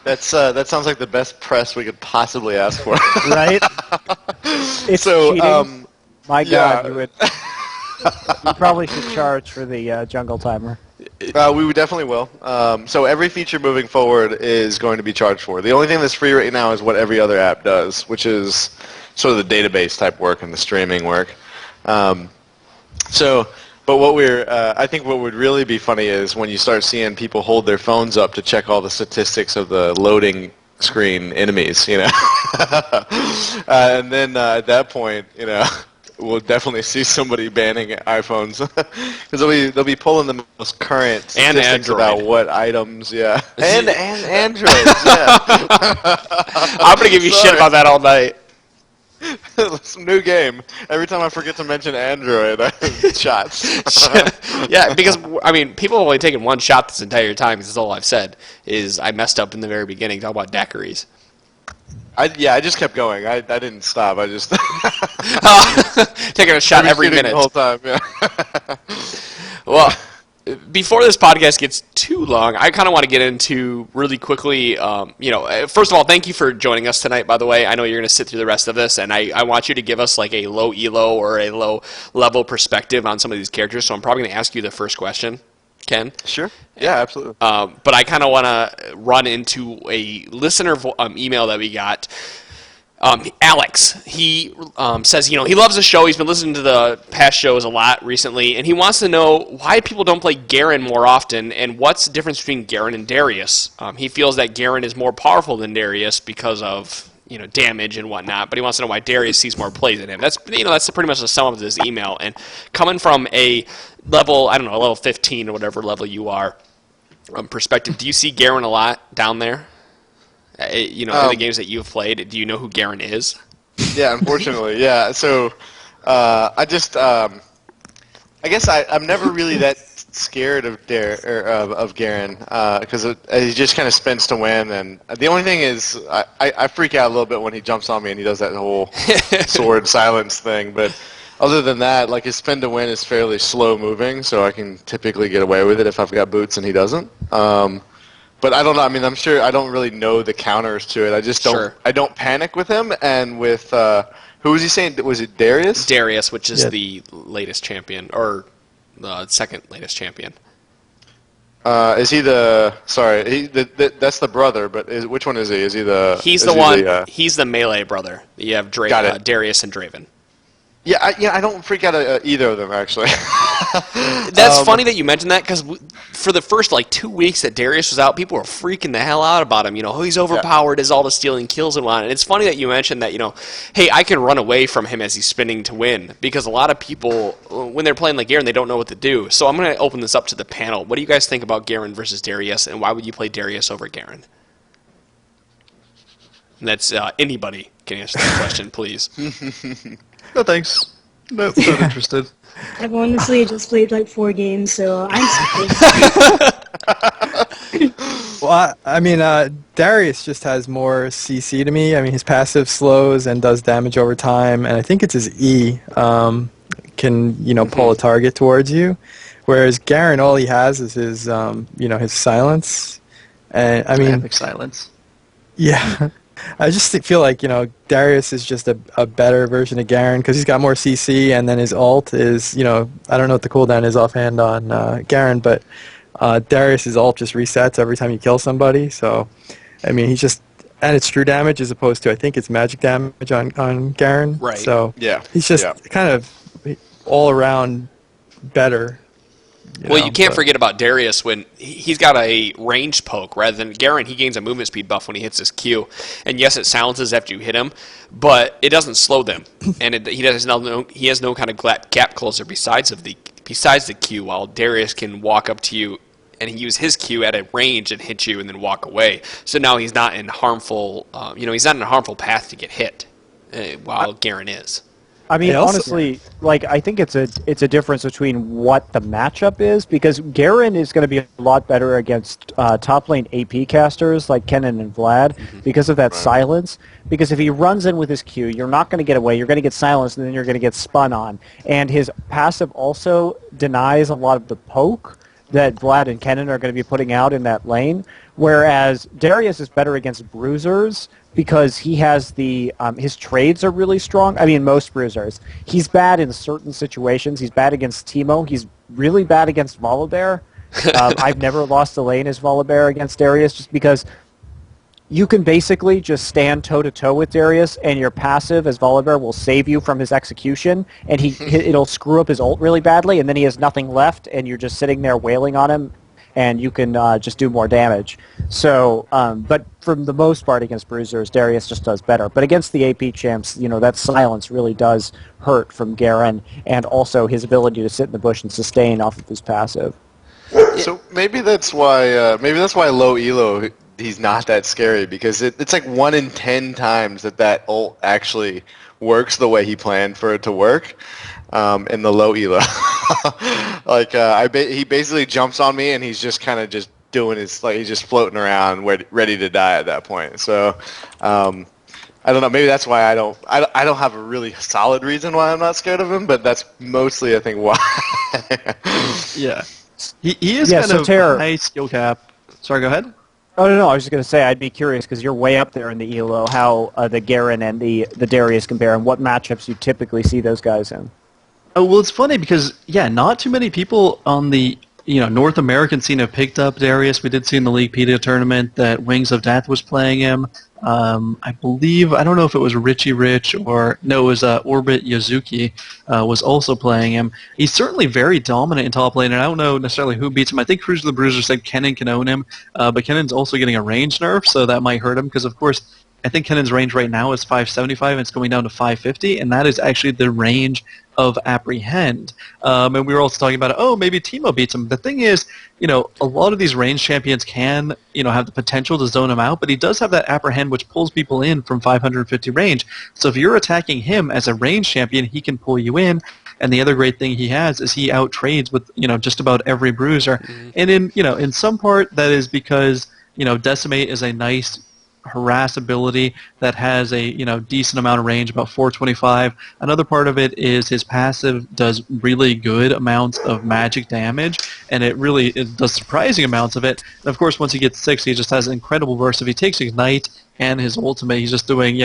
That sounds like the best press we could possibly ask for. Right? It's So, cheating. My yeah. God, you probably should charge for the jungle timer. We definitely will. So every feature moving forward is going to be charged for. The only thing that's free right now is what every other app does, which is sort of the database type work and the streaming work. But I think what would really be funny is when you start seeing people hold their phones up to check all the statistics of the loading screen enemies, you know. And then at that point, you know, we'll definitely see somebody banning iPhones because they'll be pulling the most current statistics about what items, yeah, and Androids, yeah. I'm gonna give you shit about that all night. Some new game. Every time I forget to mention Android, shots. Yeah, because I mean, people have only taken one shot this entire time. Because that's all I've said is I messed up in the very beginning. Talk about daiquiris. I just kept going. I didn't stop. I just taking a shot every minute the whole time. Yeah. Well, before this podcast gets too long, I kind of want to get into really quickly, first of all, thank you for joining us tonight, by the way. I know you're going to sit through the rest of this, and I want you to give us like a low elo or a low level perspective on some of these characters, so I'm probably going to ask you the first question, Ken. Sure. Yeah, absolutely. But I kind of want to run into a listener email that we got. Alex, he says, he loves the show. He's been listening to the past shows a lot recently, and he wants to know why people don't play Garen more often, and what's the difference between Garen and Darius. He feels that Garen is more powerful than Darius because of damage and whatnot, but he wants to know why Darius sees more plays than him. That's pretty much the sum of this email. And coming from a level, I don't know, level 15 or whatever level you are, perspective, do you see Garen a lot down there? In the games that you've played, do you know who Garen is? Yeah, unfortunately, yeah. So, I guess I'm never really that scared of Garen because he just kind of spins to win, and the only thing is I freak out a little bit when he jumps on me and he does that whole sword silence thing. But other than that, like his spin to win is fairly slow moving, so I can typically get away with it if I've got boots and he doesn't. But I don't know. I mean, I'm sure I don't really know the counters to it. I just don't. Sure. I don't panic with him. And with who was he saying? Was it Darius? Darius, which is the latest champion, or the second latest champion. Is he the? Sorry, that's the brother. But which one is he? Is he the? He's the one. He's the melee brother. You have Darius and Draven. Yeah, I don't freak out at either of them, actually. That's funny that you mentioned that, because for the first, 2 weeks that Darius was out, people were freaking the hell out about him. He's overpowered, does all the stealing kills and whatnot. And it's funny that you mentioned that, hey, I can run away from him as he's spinning to win, because a lot of people, when they're playing like Garen, they don't know what to do. So I'm going to open this up to the panel. What do you guys think about Garen versus Darius, and why would you play Darius over Garen? And that's anybody can answer that question, please. No thanks. Nope, not interested. I've honestly just played 4 games, so I'm scared. Well, I mean, Darius just has more CC to me. I mean, his passive slows and does damage over time, and I think it's his E can pull a target towards you. Whereas Garen, all he has is his his silence, and I mean, Epic silence. Yeah. I just feel like, Darius is just a better version of Garen because he's got more CC, and then his ult is, I don't know what the cooldown is offhand on Garen, but Darius's ult just resets every time you kill somebody. So, I mean, and it's true damage as opposed to, I think it's magic damage on Garen. Right. So, yeah, he's just kind of all around better. Well, you can't forget about Darius when he's got a ranged poke rather than Garen. He gains a movement speed buff when he hits his Q, and yes, it silences after you hit him, but it doesn't slow them, and he has no kind of gap closer besides the Q. While Darius can walk up to you and he use his Q at a range and hit you and then walk away. So now he's not in harmful, he's not in a harmful path to get hit, while Garen is. I mean, honestly, like, I think it's a difference between what the matchup is, because Garen is going to be a lot better against top lane AP casters like Kennen and Vlad because of that silence. Because if he runs in with his Q, you're not going to get away. You're going to get silenced, and then you're going to get spun on. And his passive also denies a lot of the poke that Vlad and Kennen are going to be putting out in that lane, whereas Darius is better against bruisers because he has his trades are really strong. I mean, most bruisers. He's bad in certain situations. He's bad against Teemo. He's really bad against Volibear. I've never lost a lane as Volibear against Darius just because you can basically just stand toe-to-toe with Darius, and your passive as Volibear will save you from his execution, and it'll screw up his ult really badly, and then he has nothing left, and you're just sitting there wailing on him, and you can just do more damage. So, but for the most part against bruisers, Darius just does better. But against the AP champs, that silence really does hurt from Garen, and also his ability to sit in the bush and sustain off of his passive. So maybe that's why low elo he's not that scary, because it's like 1 in 10 times that ult actually works the way he planned for it to work. In the low elo, like he basically jumps on me and he's just kind of just doing his, like, he's just floating around ready to die at that point. So I don't know. Maybe that's why I don't have a really solid reason why I'm not scared of him, but that's mostly I think why. Yeah, he is kind of high skill cap. Sorry, go ahead. Oh, no, I was just going to say, I'd be curious, because you're way up there in the ELO, how the Garen and the Darius compare, and what matchups you typically see those guys in. Oh, well, it's funny because, not too many people on the North American scene have picked up Darius. We did see in the League PETA tournament that Wings of Death was playing him. I believe, I don't know if it was Richie Rich or, no, it was Orbit Yazuki was also playing him. He's certainly very dominant in top lane, and I don't know necessarily who beats him. I think Cruiser the Bruiser said Kennen can own him, but Kennen's also getting a range nerf, so that might hurt him, because, of course, I think Kennen's range right now is 575, and it's going down to 550, and that is actually the range of Apprehend. And we were also talking about, maybe Teemo beats him. The thing is, a lot of these range champions can, have the potential to zone him out, but he does have that Apprehend which pulls people in from 550 range. So if you're attacking him as a range champion, he can pull you in. And the other great thing he has is he out-trades with, just about every bruiser. Mm-hmm. And in some part, that is because, Decimate is a nice harass ability that has a decent amount of range, about 425. Another part of it is his passive does really good amounts of magic damage, and it does surprising amounts of it. And of course, once he gets 6, he just has incredible burst. If he takes Ignite and his ultimate, he's just doing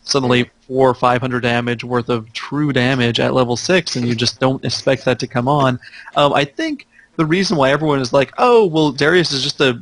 suddenly 400 or 500 damage worth of true damage at level 6, and you just don't expect that to come on. I think the reason why everyone is like, Darius is just a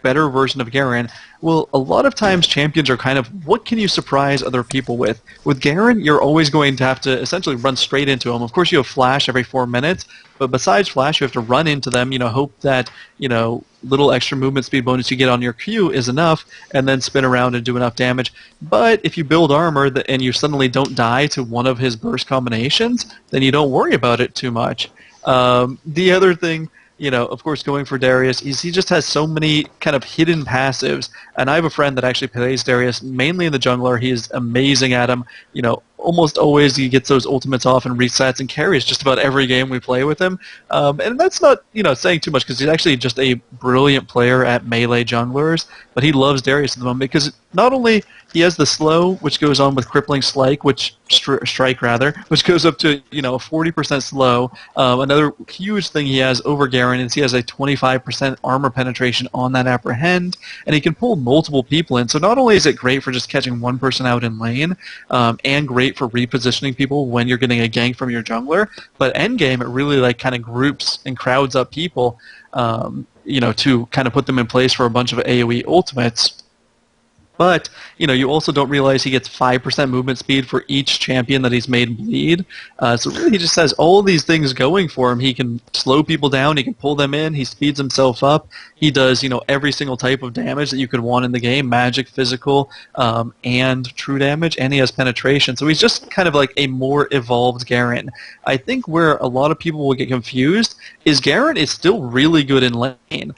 better version of Garen. Well, a lot of times champions are kind of, what can you surprise other people with? With Garen, you're always going to have to essentially run straight into him. Of course, you have Flash every 4 minutes, but besides Flash, you have to run into them, hope that, little extra movement speed bonus you get on your Q is enough, and then spin around and do enough damage. But if you build armor and you suddenly don't die to one of his burst combinations, then you don't worry about it too much. The other thing, of course, going for Darius, he just has so many kind of hidden passives. And I have a friend that actually plays Darius mainly in the jungler. He is amazing at him. Almost always he gets those ultimates off and resets and carries just about every game we play with him. And that's not, saying too much, because he's actually just a brilliant player at melee junglers. But he loves Darius at the moment because not only he has the slow, which goes on with crippling strike, which goes up to 40% slow. Another huge thing he has over Garen is he has a 25% armor penetration on that Apprehend, and he can pull multiple people in. So not only is it great for just catching one person out in lane, and great for repositioning people when you're getting a gank from your jungler, but endgame it really kind of groups and crowds up people, to kind of put them in place for a bunch of AoE ultimates. But, you also don't realize he gets 5% movement speed for each champion that he's made bleed. So really he just has all these things going for him. He can slow people down. He can pull them in. He speeds himself up. He does, every single type of damage that you could want in the game, magic, physical, and true damage, and he has penetration. So he's just kind of like a more evolved Garen. I think where a lot of people will get confused is Garen is still really good in lane.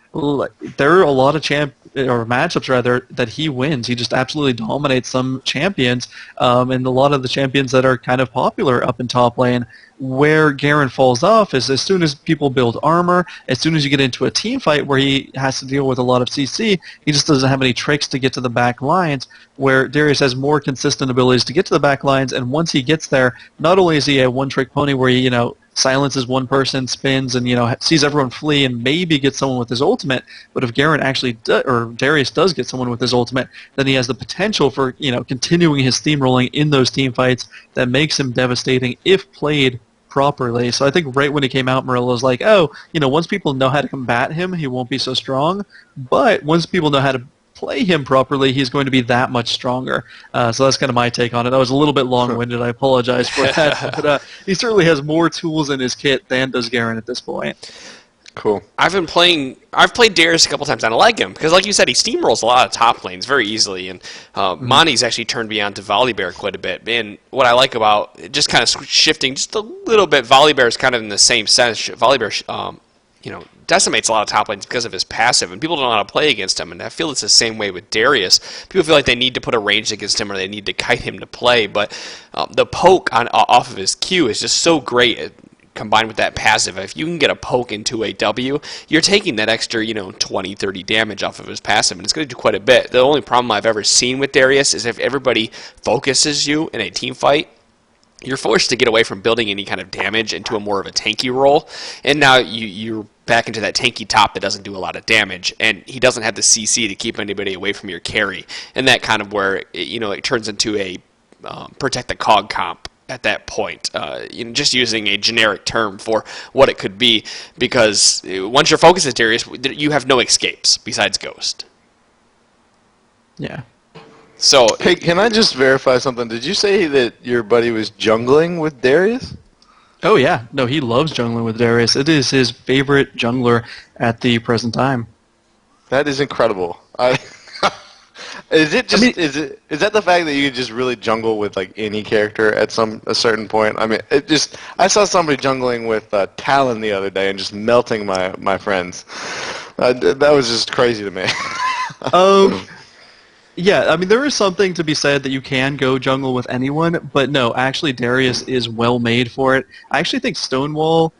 There are a lot of matchups rather that he wins. He just absolutely dominates some champions, and a lot of the champions that are kind of popular up in top lane. Where Garen falls off is as soon as people build armor, as soon as you get into a team fight where he has to deal with a lot of CC, he just doesn't have any tricks to get to the back lines, where Darius has more consistent abilities to get to the back lines, and once he gets there, not only is he a one-trick pony where he, silences one person, spins, and sees everyone flee and maybe gets someone with his ultimate. But if Garen actually or Darius does get someone with his ultimate, then he has the potential for continuing his steamrolling in those team fights that makes him devastating if played properly. So I think right when he came out, Murillo was like, once people know how to combat him, he won't be so strong. But once people know how to play him properly, he's going to be that much stronger. So that's kind of my take on it. I was a little bit long-winded. I apologize for that. But he certainly has more tools in his kit than does Garen at this point. Cool. I've played Darius a couple times, and I like him because, like you said, he steamrolls a lot of top lanes very easily, and Monty's actually turned me on to Volibear quite a bit. And what I like about just kind of shifting just a little bit, Volibear is kind of in the same sense. Volibear, decimates a lot of top lanes because of his passive, and people don't know how to play against him. And I feel it's the same way with Darius. People feel like they need to put a range against him or they need to kite him to play, but the poke off of his Q is just so great. Combined with that passive, if you can get a poke into a W, you're taking that extra, 20, 30 damage off of his passive, and it's going to do quite a bit. The only problem I've ever seen with Darius is if everybody focuses you in a team fight, you're forced to get away from building any kind of damage into a more of a tanky role, and now you're back into that tanky top that doesn't do a lot of damage, and he doesn't have the CC to keep anybody away from your carry, and that kind of where it turns into a protect the cog comp at that point, just using a generic term for what it could be, because once your focus is Darius, you have no escapes besides Ghost. Yeah. So, Hey, can I just verify something? Did you say that your buddy was jungling with Darius? Oh, yeah. No, he loves jungling with Darius. It is his favorite jungler at the present time. That is incredible. Is that the fact that you can just really jungle with like any character at a certain point? I mean, I saw somebody jungling with Talon the other day and just melting my friends. That was just crazy to me. Yeah, I mean, there is something to be said that you can go jungle with anyone, but no, actually Darius is well made for it. I actually think Stonewall,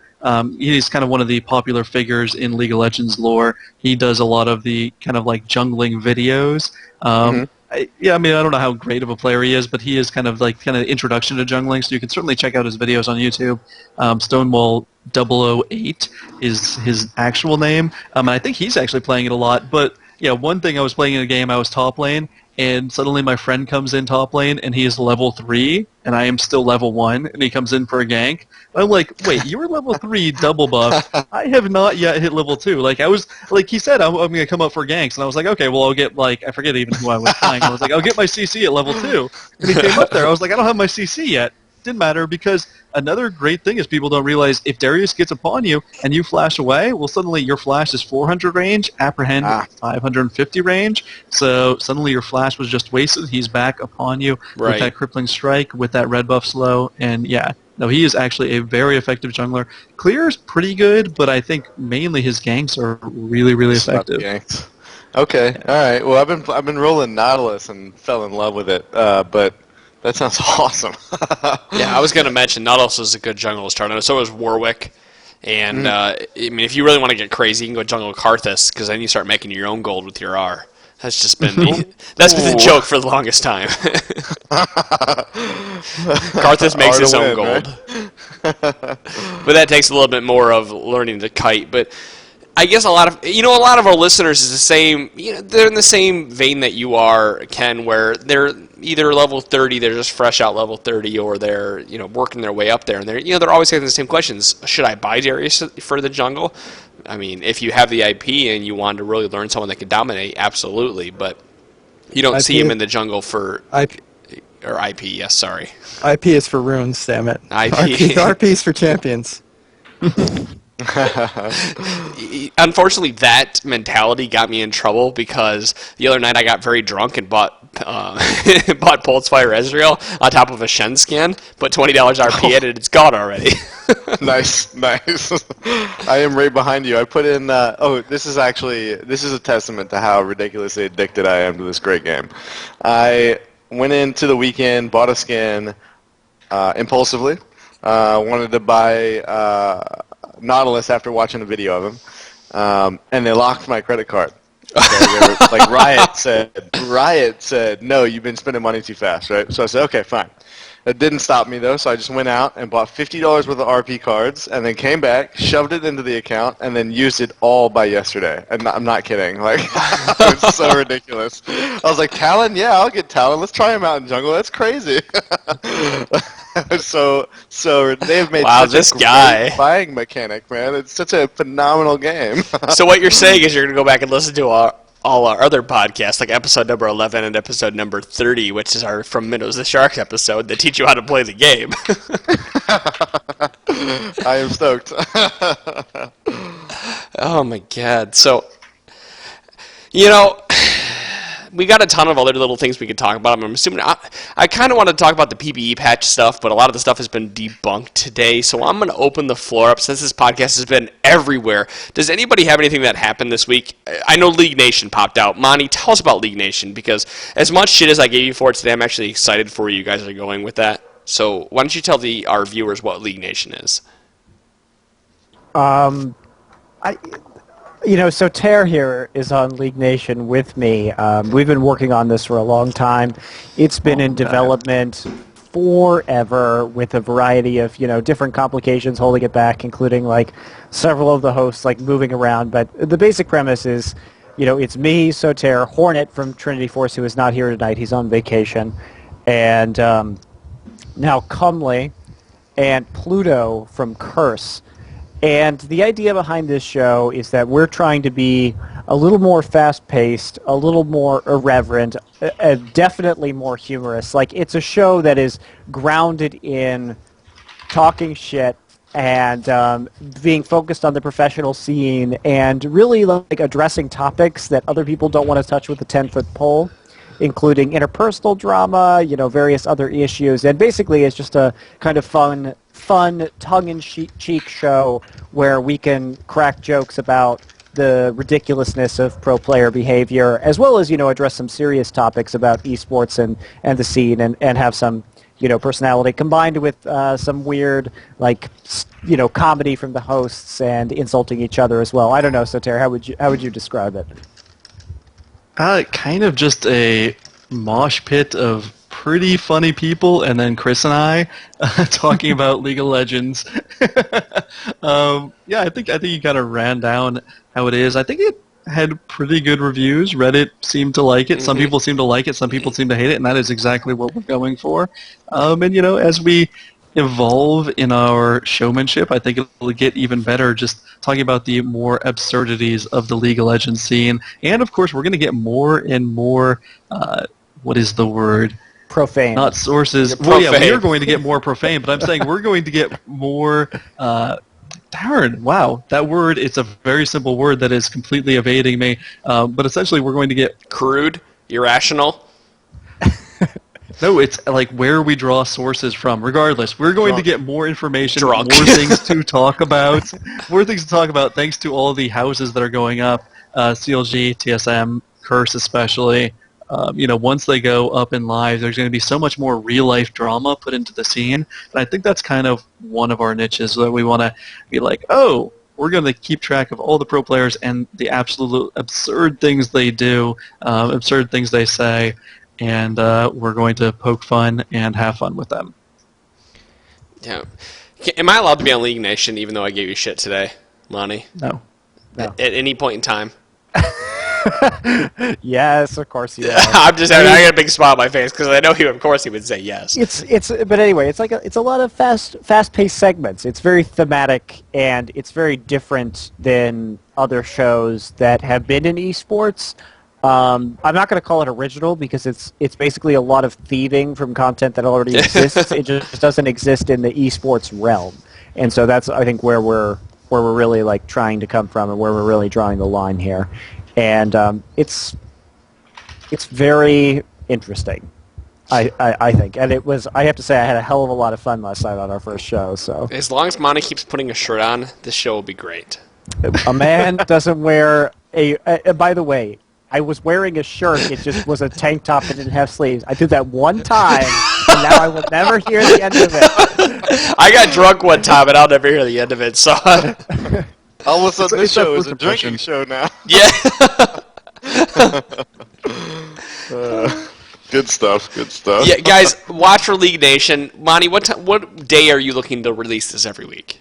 he's kind of one of the popular figures in League of Legends lore. He does a lot of the kind of like jungling videos. I don't know how great of a player he is, but he is kind of introduction to jungling, so you can certainly check out his videos on YouTube. Stonewall 008 is his actual name, and I think he's actually playing it a lot, but yeah, one thing, I was playing in a game, I was top lane, and suddenly my friend comes in top lane, and he is level 3, and I am still level 1, and he comes in for a gank. I'm like, wait, you were level 3 double buff. I have not yet hit level 2. He said, I'm going to come up for ganks, and I was like, okay, well, I'll get, I forget even who I was playing. I was like, I'll get my CC at level 2. And he came up there. I was like, I don't have my CC yet. Didn't matter, because another great thing is people don't realize if Darius gets upon you and you flash away, well, suddenly your flash is 400 range, apprehend 550 range, so suddenly your flash was just wasted. He's back upon you with that crippling strike, with that red buff slow, and yeah, no, he is actually a very effective jungler. Clear is pretty good, but I think mainly his ganks are really, really effective. Ganks. Okay, all right. Well, I've been rolling Nautilus and fell in love with it, but that sounds awesome. Yeah, I was going to mention Nautilus is a good jungle to start on. So is Warwick. And, if you really want to get crazy, you can go jungle Karthus, because then you start making your own gold with your R. That's just been the joke for the longest time. Karthus makes his own gold. But that takes a little bit more of learning to kite. But I guess a lot of our listeners is the same. They're in the same vein that you are, Ken, where they're either level 30, they're just fresh out level 30, or they're working their way up there, and they're always asking the same questions. Should I buy Darius for the jungle? I mean, if you have the IP and you want to really learn someone that can dominate, absolutely. But You don't see IP him in the jungle for IP, IP. Yes, sorry. IP is for runes, damn it. IP. RP is for champions. Unfortunately, that mentality got me in trouble because the other night I got very drunk and bought bought Pulse Fire Ezreal on top of a Shen scan, put $20 RP in it, it's gone already. Nice. I am right behind you. I put in. This is a testament to how ridiculously addicted I am to this great game. I went into the weekend, bought a skin impulsively. Wanted to buy Nautilus after watching a video of him, and they locked my credit card. Like Riot said, no, you've been spending money too fast, right? So I said, okay, fine. It didn't stop me though, so I just went out and bought $50 worth of RP cards, and then came back, shoved it into the account, and then used it all by yesterday. And I'm not kidding. Like, it's so ridiculous. I was like, Talon? Yeah, I'll get Talon. Let's try him out in jungle. That's crazy. So they've made such a great buying mechanic, man. It's such a phenomenal game. So what you're saying is you're going to go back and listen to all our other podcasts, like episode number 11 and episode number 30, which is our From Minnows the Sharks episode, that teach you how to play the game. I am stoked. Oh my god. So, we got a ton of other little things we could talk about. I'm assuming I kind of want to talk about the PvE patch stuff, but a lot of the stuff has been debunked today. So I'm going to open the floor up since this podcast has been everywhere. Does anybody have anything that happened this week? I know League Nation popped out. Monty, tell us about League Nation, because as much shit as I gave you for it today, I'm actually excited for where you guys are going with that. So why don't you tell our viewers what League Nation is? Sotere here is on League Nation with me. We've been working on this for a long time. It's been in development forever with a variety of, different complications holding it back, including, several of the hosts, moving around. But the basic premise is, it's me, Sotere, Hornet from Trinity Force, who is not here tonight. He's on vacation. And now Comely and Pluto from Curse. And the idea behind this show is that we're trying to be a little more fast-paced, a little more irreverent, definitely more humorous. It's a show that is grounded in talking shit and being focused on the professional scene and really addressing topics that other people don't want to touch with a 10-foot pole, including interpersonal drama, various other issues. And basically it's just a kind of fun, tongue-in-cheek show where we can crack jokes about the ridiculousness of pro player behavior, as well as, address some serious topics about esports and the scene and have some, personality combined with some weird, comedy from the hosts and insulting each other as well. I don't know, Sotere, how would you describe it? Kind of just a mosh pit of pretty funny people, and then Chris and I talking about League of Legends. I think you kind of ran down how it is. I think it had pretty good reviews. Reddit seemed to like it. Some people seem to like it. Some people seem to hate it, and that is exactly what we're going for. As we evolve in our showmanship, I think it'll get even better just talking about the more absurdities of the League of Legends scene. And, of course, we're going to get more and more, what is the word? Profane. Not sources. Well, yeah, we are going to get more profane, but I'm saying we're going to get more... darn, wow. That word, it's a very simple word that is completely evading me. But essentially we're going to get... Crude? Irrational? No, it's where we draw sources from. Regardless, we're going to get more information, Drunk. more things to talk about. More things to talk about thanks to all the houses that are going up. CLG, TSM, Curse especially. Once they go up in live, there's going to be so much more real-life drama put into the scene. And I think that's kind of one of our niches that we want to be we're going to keep track of all the pro players and the absolute absurd things they do, absurd things they say, and we're going to poke fun and have fun with them. Yeah. Am I allowed to be on League Nation even though I gave you shit today, Lonnie? No. At any point in time? Yes, of course you are. I got a big smile on my face because I know of course he would say yes. But anyway, it's a lot of fast-paced segments. It's very thematic and it's very different than other shows that have been in esports. I'm not going to call it original because it's basically a lot of thieving from content that already exists. It just doesn't exist in the esports realm, and so that's I think where we're really like trying to come from and where we're really drawing the line here, and it's very interesting. I think, and it was. I have to say, I had a hell of a lot of fun last night on our first show. So As long as Monty keeps putting a shirt on, this show will be great. a man doesn't wear a. By the way, I was wearing a shirt. It just was a tank top that didn't have sleeves. I did that one time, and now I will never hear the end of it. I got drunk one time, and I'll never hear the end of it. So All of a sudden, this it's a show is first a drinking impression. show now. yeah. Good stuff. Good stuff. Yeah, guys, watch for League Nation. Monty, what day are you looking to release this every week?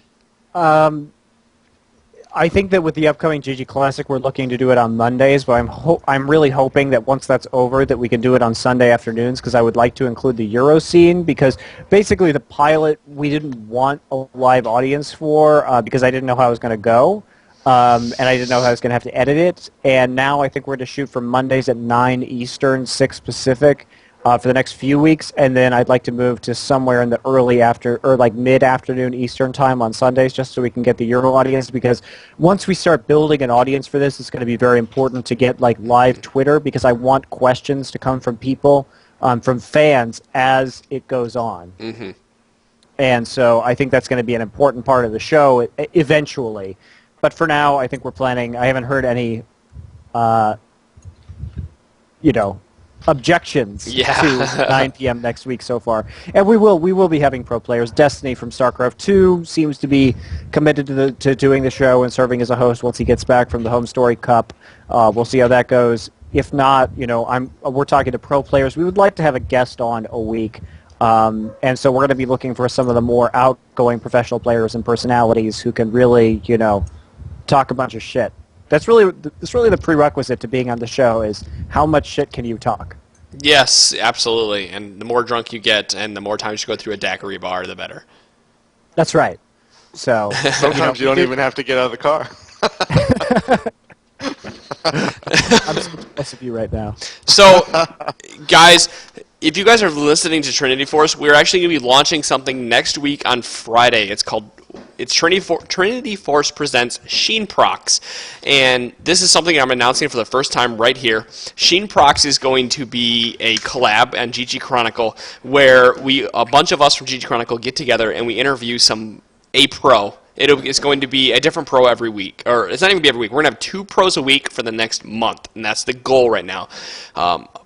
I think that with the upcoming GG Classic, we're looking to do it on Mondays, but I'm really hoping that once that's over, that we can do it on Sunday afternoons, because I would like to include the Euro scene, because basically the pilot we didn't want a live audience for, because I didn't know how I was going to go, and I didn't know how I was going to have to edit it, and now I think we're going to shoot for Mondays at 9 Eastern, 6 Pacific, for the next few weeks, and then I'd like to move to somewhere in the early after or like mid-afternoon Eastern time on Sundays, just so we can get the Euro audience. Because once we start building an audience for this, it's going to be very important to get like live Twitter, because I want questions to come from people, from fans as it goes on. Mm-hmm. And so I think that's going to be an important part of the show eventually. But for now, I think we're planning. I haven't heard any, objections to 9 p.m. next week so far, and we will be having pro players. Destiny from StarCraft 2 seems to be committed to doing the show and serving as a host once he gets back from the Home Story Cup. We'll see how that goes. If not, we're talking to pro players. We would like to have a guest on a week, and so we're going to be looking for some of the more outgoing professional players and personalities who can really, talk a bunch of shit. That's really the prerequisite to being on the show, is how much shit can you talk? Yes, absolutely. And the more drunk you get and the more times you go through a daiquiri bar, the better. That's right. So Sometimes you don't even have to get out of the car. I'm so jealous of you right now. So, guys, if you guys are listening to Trinity Force, we're actually going to be launching something next week on Friday. It's Trinity Force presents Sheen Prox, and this is something I'm announcing for the first time right here. Sheen Prox is going to be a collab on GG Chronicle, where a bunch of us from GG Chronicle get together and we interview a pro. It's going to be a different pro every week, or it's not even be every week. We're going to have 2 pros a week for the next month, and that's the goal right now.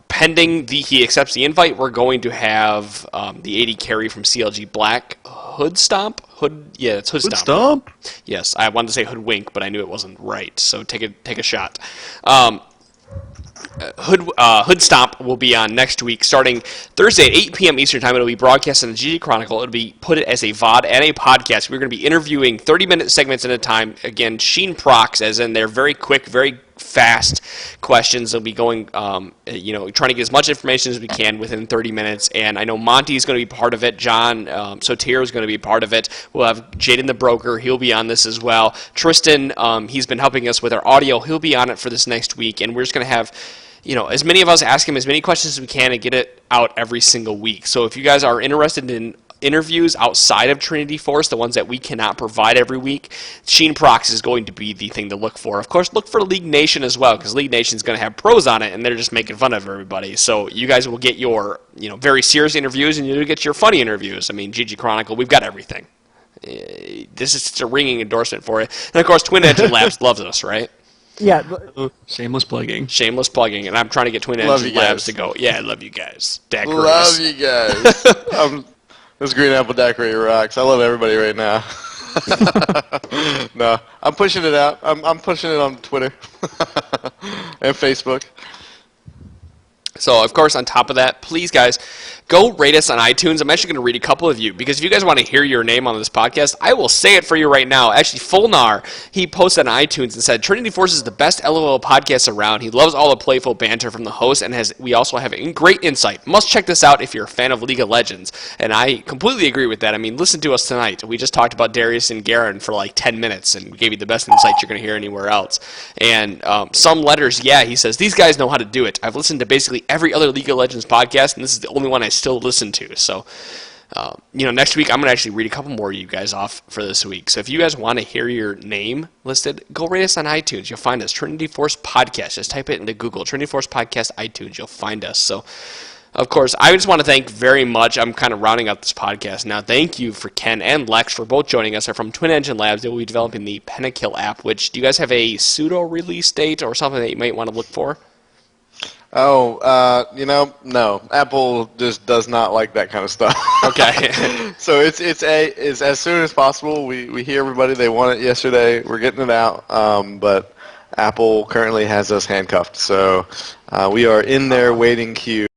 Pending he accepts the invite, we're going to have the 80 carry from CLG Black, Hood Stomp. It's Hood Stomp. Hood Stomp? Yes, I wanted to say Hoodwink, but I knew it wasn't right, so take a shot. Hood Stomp will be on next week, starting Thursday at 8 p.m. Eastern Time. It'll be broadcast on the GG Chronicle. It'll be put as a VOD and a podcast. We're going to be interviewing 30-minute segments at a time. Again, Sheen Prox, as in they're very quick, very fast questions. They'll be going, trying to get as much information as we can within 30 minutes. And I know Monty is going to be part of it. John Sotere is going to be part of it. We'll have Jaden the Broker. He'll be on this as well. Tristan, he's been helping us with our audio. He'll be on it for this next week. And we're just going to have as many of us ask him as many questions as we can and get it out every single week. So if you guys are interested in interviews outside of Trinity Force, the ones that we cannot provide every week, Sheen Prox is going to be the thing to look for. Of course, look for League Nation as well, because League Nation is going to have pros on it, and they're just making fun of everybody. So you guys will get your very serious interviews, and you'll get your funny interviews. I mean, GG Chronicle, we've got everything. This is just a ringing endorsement for it. And of course, Twin Engine Labs loves us, right? Yeah. Shameless plugging. Shameless plugging, and I'm trying to get Twin Engine Labs to go. Yeah, I love you guys. Daiquiris. Love you guys. This green apple daiquiri rocks. I love everybody right now. No, I'm pushing it out. I'm pushing it on Twitter and Facebook. So, of course, on top of that, please, guys, go rate us on iTunes. I'm actually going to read a couple of you, because if you guys want to hear your name on this podcast, I will say it for you right now. Actually, Fulnar, he posted on iTunes and said, Trinity Force is the best LOL podcast around. He loves all the playful banter from the host, and we also have great insight. Must check this out if you're a fan of League of Legends. And I completely agree with that. I mean, listen to us tonight. We just talked about Darius and Garen for like 10 minutes, and we gave you the best insight you're going to hear anywhere else. And some letters, yeah, he says, these guys know how to do it. I've listened to basically every other League of Legends podcast, and this is the only one I still listen to. So, next week I'm going to actually read a couple more of you guys off for this week. So if you guys want to hear your name listed, go rate us on iTunes. You'll find us, Trinity Force Podcast. Just type it into Google, Trinity Force Podcast, iTunes. You'll find us. So, of course, I just want to thank very much. I'm kind of rounding out this podcast now. Thank you for Ken and Lex for both joining us. They're from Twin Engine Labs. They will be developing the PentaKill app, which, do you guys have a pseudo-release date or something that you might want to look for? Oh, no. Apple just does not like that kind of stuff. Okay. So it's as soon as possible. We hear everybody. They want it yesterday. We're getting it out. But Apple currently has us handcuffed. So we are in their waiting queue.